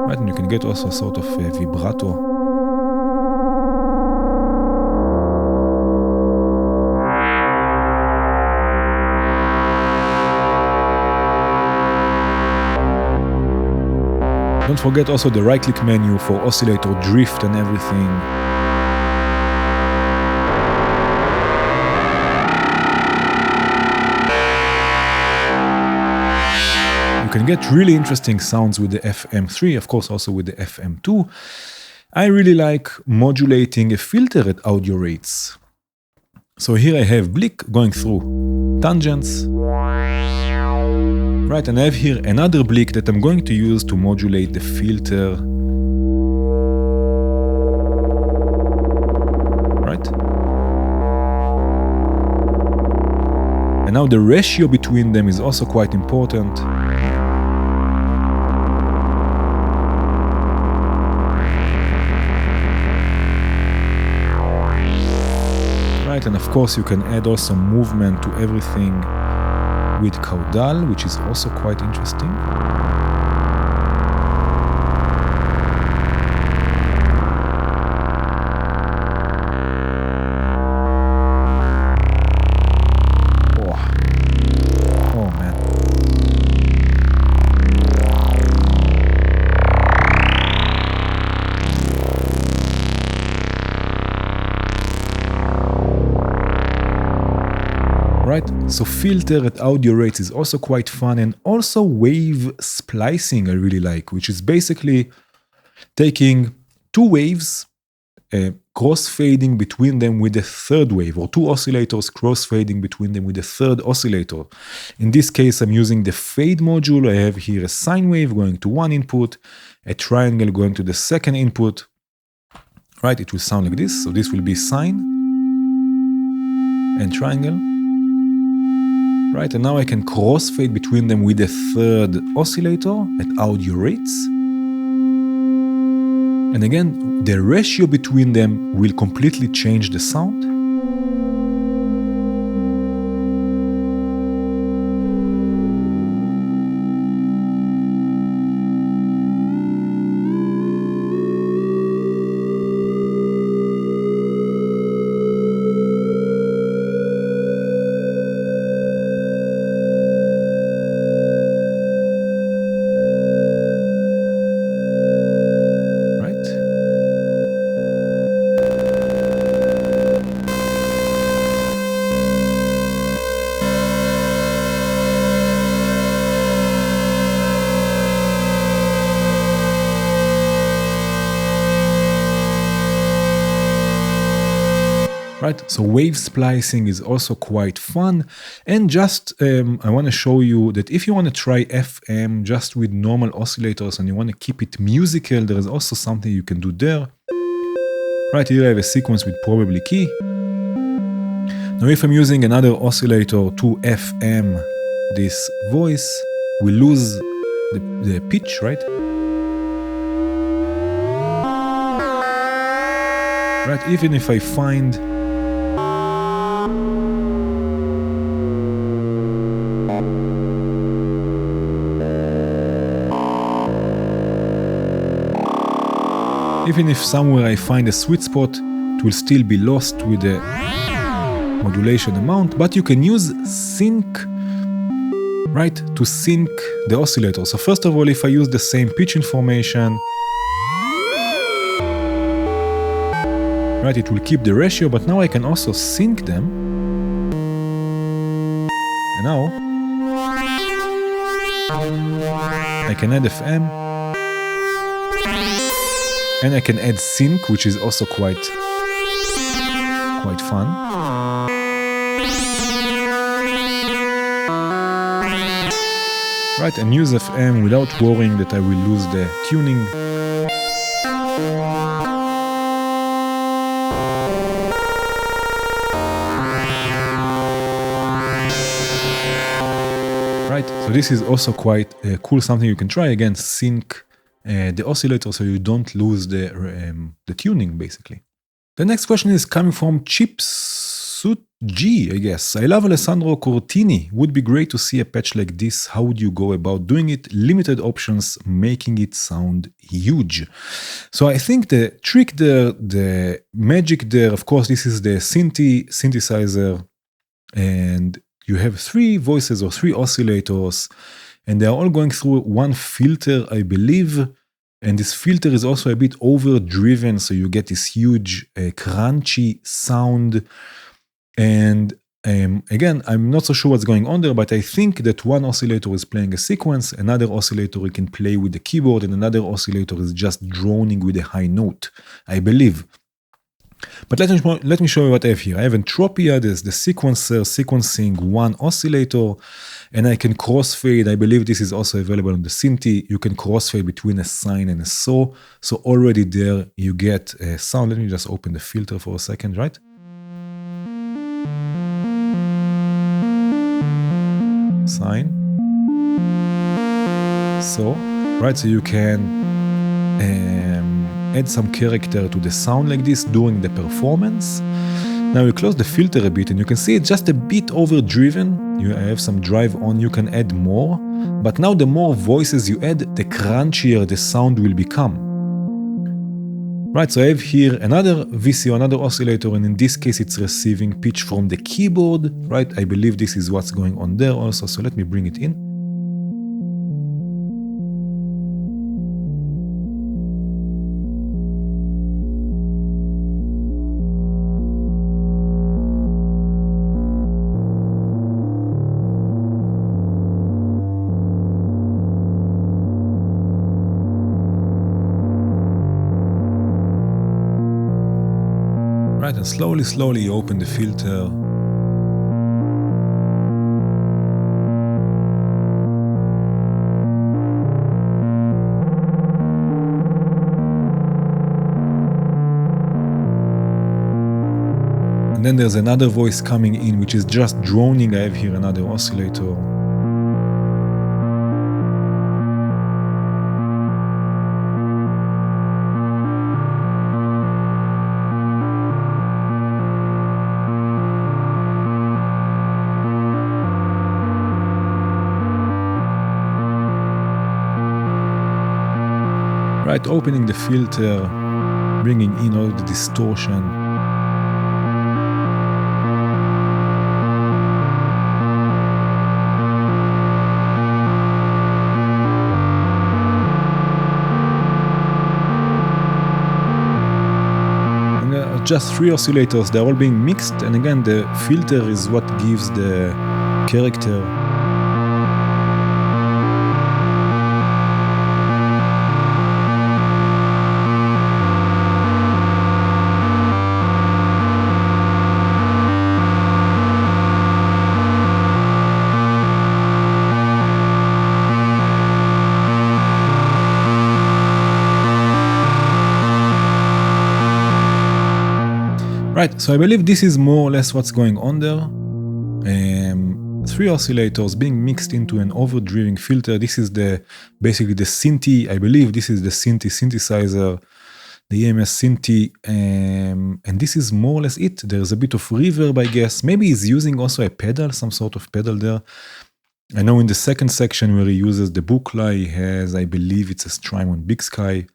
Right, and you can get also sort of a vibrato. Don't forget also the right-click menu for oscillator drift and everything. You can get really interesting sounds with the FM3, of course also with the FM2. I really like modulating a filter at audio rates. So here I have Blick going through tangents. Right, and I have here another Blick that I'm going to use to modulate the filter. Right? And now the ratio between them is also quite important. Right, and of course you can add also movement to everything with caudal, which is also quite interesting. Oh man. right? So filter at audio rates is also quite fun, and also wave splicing I really like, which is basically taking two waves, cross-fading between them with a third wave, or two oscillators cross-fading between them with a third oscillator. In this case, I'm using the fade module. I have here a sine wave going to one input, a triangle going to the second input, right? It will sound like this. So this will be sine and triangle, right? And now I can cross-fade between them with a third oscillator at audio rates. And again, the ratio between them will completely change the sound. Right? So wave splicing is also quite fun. And just, I want to show you that if you want to try FM just with normal oscillators and you want to keep it musical, there is also something you can do there. Right here I have a sequence with probably key. Now if I'm using another oscillator to FM this voice, we lose the pitch, right? Right, even if I find even if somewhere I find a sweet spot, it will still be lost with the modulation amount, but you can use sync, right, to sync the oscillator. So first of all, if I use the same pitch information, right, it will keep the ratio, but now I can also sync them. And now I can add FM. And I can add sync, which is also quite fun. Right, and use FM without worrying that I will lose the tuning. Right, so this is also quite cool, something you can try. Again, sync the oscillator so you don't lose the tuning, basically. The next question is coming from Chipsuit G, I guess. I love Alessandro Cortini. Would be great to see a patch like this. How would you go about doing it? Limited options, making it sound huge. So I think the trick there, the magic there, of course, this is the synthesizer, and you have three voices or three oscillators, and they are all going through one filter, I believe. And this filter is also a bit overdriven, so you get this huge crunchy sound. And again, I'm not so sure what's going on there, but I think that one oscillator is playing a sequence, another oscillator you can play with the keyboard, and another oscillator is just droning with a high note, I believe. But let me show you what I have here. I have Entropia, there's the sequencer sequencing one oscillator, and I can crossfade. I believe this is also available on the Synthi. You can crossfade between a sine and a saw. So already there you get a sound. Let me just open the filter for a second, right? Sine. So, right, so you can add some character to the sound like this during the performance. Now you close the filter a bit and you can see it's just a bit overdriven. You have some drive on, you can add more. But now the more voices you add, the crunchier the sound will become. Right, so I have here another VCO, another oscillator, and in this case it's receiving pitch from the keyboard, right? I believe this is what's going on there also, so let me bring it in. and slowly you open the filter. And then there's another voice coming in, which is just droning. I have here another oscillator. Right, opening the filter, bringing in all the distortion. Just 3 oscillators, they're all being mixed, and again the filter is what gives the character. Right, so I believe this is more or less what's going on there. 3 oscillators being mixed into an overdriven filter. This is basically the synthy. I believe this is the synthy synthesizer, the EMS synthy, and this is more or less it. There's a bit of reverb, I guess. Maybe he's using also a pedal, some sort of pedal there. I know in the second section where he uses the buckla, he has, I believe it's a Strymon Big Sky.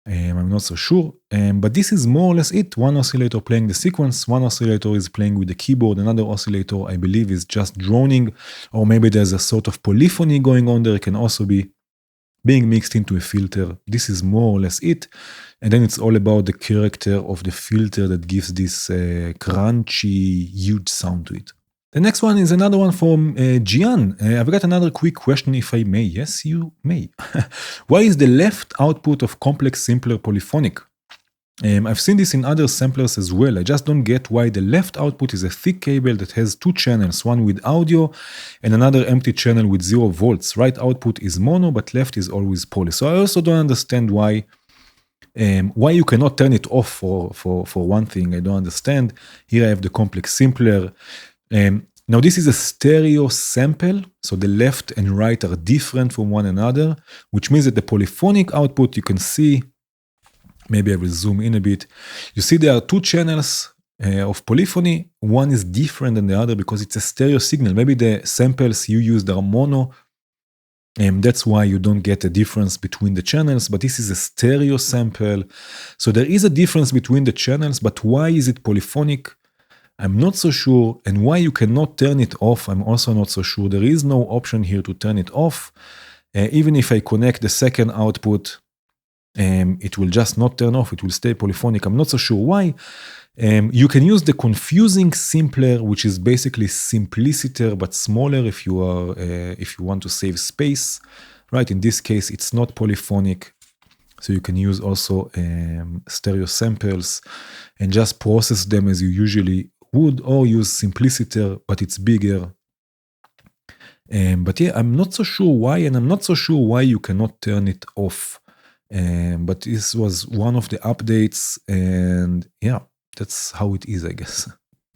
I'm not so sure, but this is more or less it. One oscillator playing the sequence, one oscillator is playing with the keyboard, another oscillator I believe is just droning, or maybe there's a sort of polyphony going on there. It can also be being mixed into a filter. This is more or less it, and then it's all about the character of the filter that gives this crunchy, huge sound to it. The next one is another one from Gian. I've got another quick question, if I may. Yes, you may. Why is the left output of complex simpler polyphonic? I've seen this in other samplers as well. I just don't get why the left output is a thick cable that has 2 channels, one with audio and another empty channel with 0 volts. Right output is mono, but left is always poly. So I also don't understand why you cannot turn it off for one thing. I don't understand. Here I have the complex simpler. Now this is a stereo sample, so the left and right are different from one another, which means that the polyphonic output, you can see, maybe I will zoom in a bit, you see there are 2 channels of polyphony. One is different than the other because it's a stereo signal. Maybe the samples you used are mono, and that's why you don't get a difference between the channels, but this is a stereo sample. So there is a difference between the channels, but why is it polyphonic? I'm not so sure, and why you cannot turn it off, I'm also not so sure. There is no option here to turn it off. Even if I connect the second output, it will just not turn off, it will stay polyphonic. I'm not so sure why. You can use the confusing simpler, which is basically simpliciter but smaller if you want to save space. Right, in this case, it's not polyphonic. So you can use also stereo samples and just process them as you usually would, or use simpliciter, but it's bigger. But yeah, I'm not so sure why, and I'm not so sure why you cannot turn it off. But this was one of the updates, and yeah, that's how it is, I guess.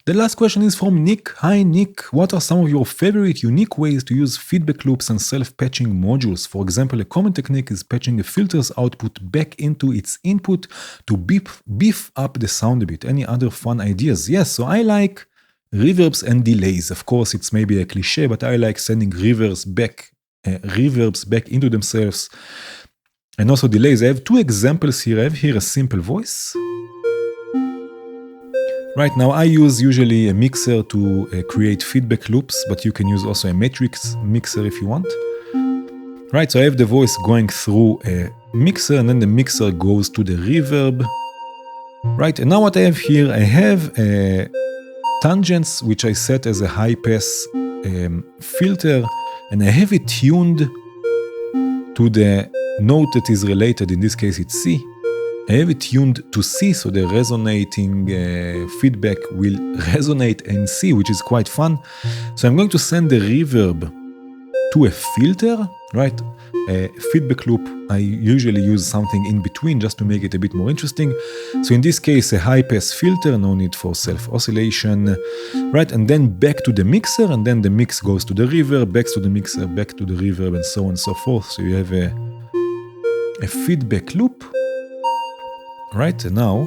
The last question is from Nick. Hi Nick, what are some of your favorite unique ways to use feedback loops and self-patching modules? For example, a common technique is patching a filter's output back into its input to beef up the sound a bit. Any other fun ideas? Yes, so I like reverbs and delays. Of course, it's maybe a cliche, but I like sending reverbs back into themselves. And also delays. I have 2 examples here. I have here a simple voice. Right now, I use usually a mixer to create feedback loops, but you can use also a matrix mixer if you want. Right, so I have the voice going through a mixer, and then the mixer goes to the reverb. Right, and now what I have here, I have tangents, which I set as a high-pass filter, and I have it tuned to the note that is related, in this case it's C. I have it tuned to C, so the resonating feedback will resonate in C, which is quite fun. So I'm going to send the reverb to a filter, right? A feedback loop, I usually use something in between just to make it a bit more interesting. So in this case, a high pass filter, no need for self oscillation, right? And then back to the mixer, and then the mix goes to the reverb, back to the mixer, back to the reverb, and so on and so forth. So you have a feedback loop, right? And now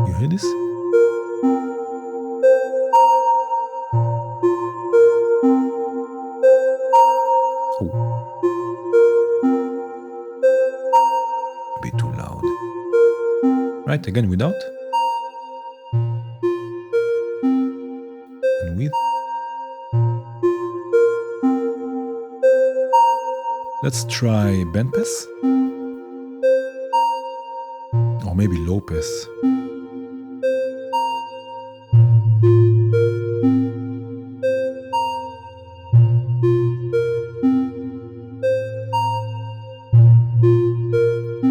you hear this? A bit too loud. Right, again without. And with. Let's try bandpass. Or maybe low pass.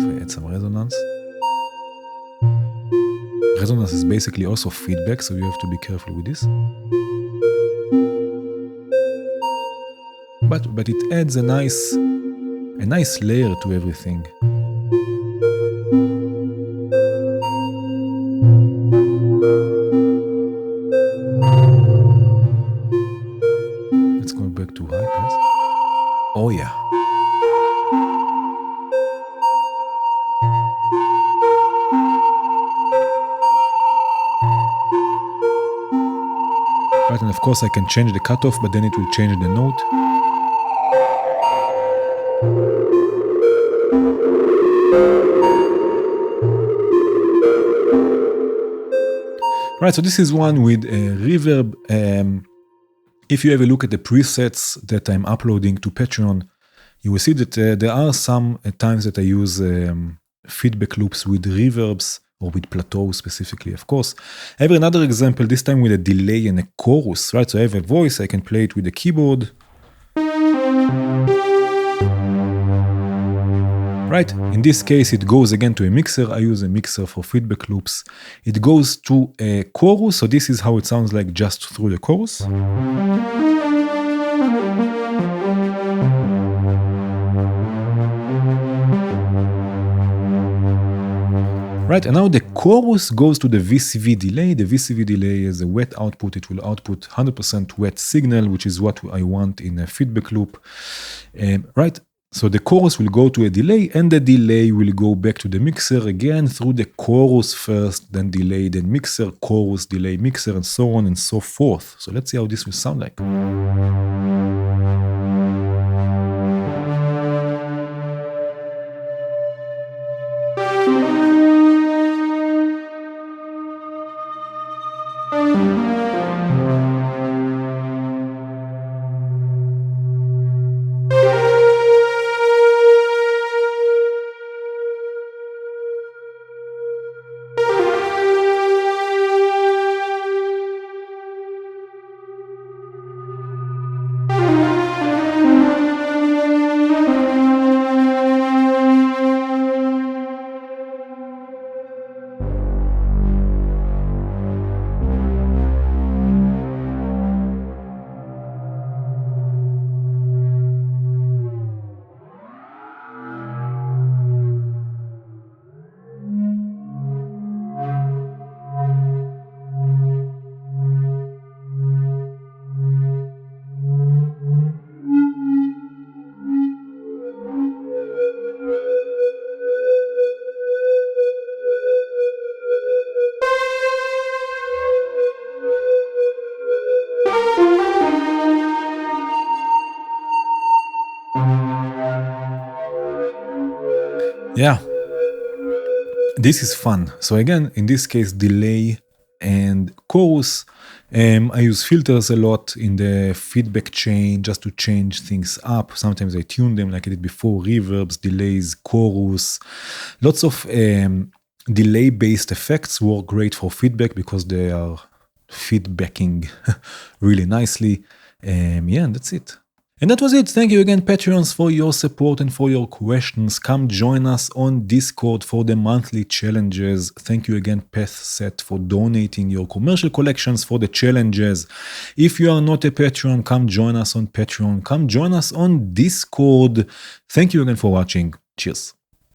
So I add some resonance. Resonance is basically also feedback, so you have to be careful with this. But it adds a nice layer to everything. Let's go back to high pass. Oh yeah. Right, and of course I can change the cutoff, but then it will change the note. Right, so this is one with a reverb. If you have a look at the presets that I'm uploading to Patreon, you will see that there are some times that I use feedback loops with reverbs or with plateaus specifically, of course. I have another example, this time with a delay and a chorus, right? So I have a voice, I can play it with the keyboard. Right, in this case it goes again to a mixer. I use a mixer for feedback loops. It goes to a chorus, so this is how it sounds like just through the chorus. Right, and now the chorus goes to the VCV delay. The VCV delay is a wet output. It will output 100% wet signal, which is what I want in a feedback loop. Right. So the chorus will go to a delay, and the delay will go back to the mixer again through the chorus first, then delay, then mixer, chorus, delay, mixer, and so on and so forth. So let's see how this will sound like. Yeah, this is fun. So again, in this case, delay and chorus. I use filters a lot in the feedback chain just to change things up. Sometimes I tune them like I did before, reverbs, delays, chorus. Lots of delay-based effects work great for feedback because they are feedbacking really nicely. Yeah, and that's it. And that was it. Thank you again, Patreons, for your support and for your questions. Come join us on Discord for the monthly challenges. Thank you again, PathSet, for donating your commercial collections for the challenges. If you are not a Patreon, come join us on Patreon. Come join us on Discord. Thank you again for watching. Cheers.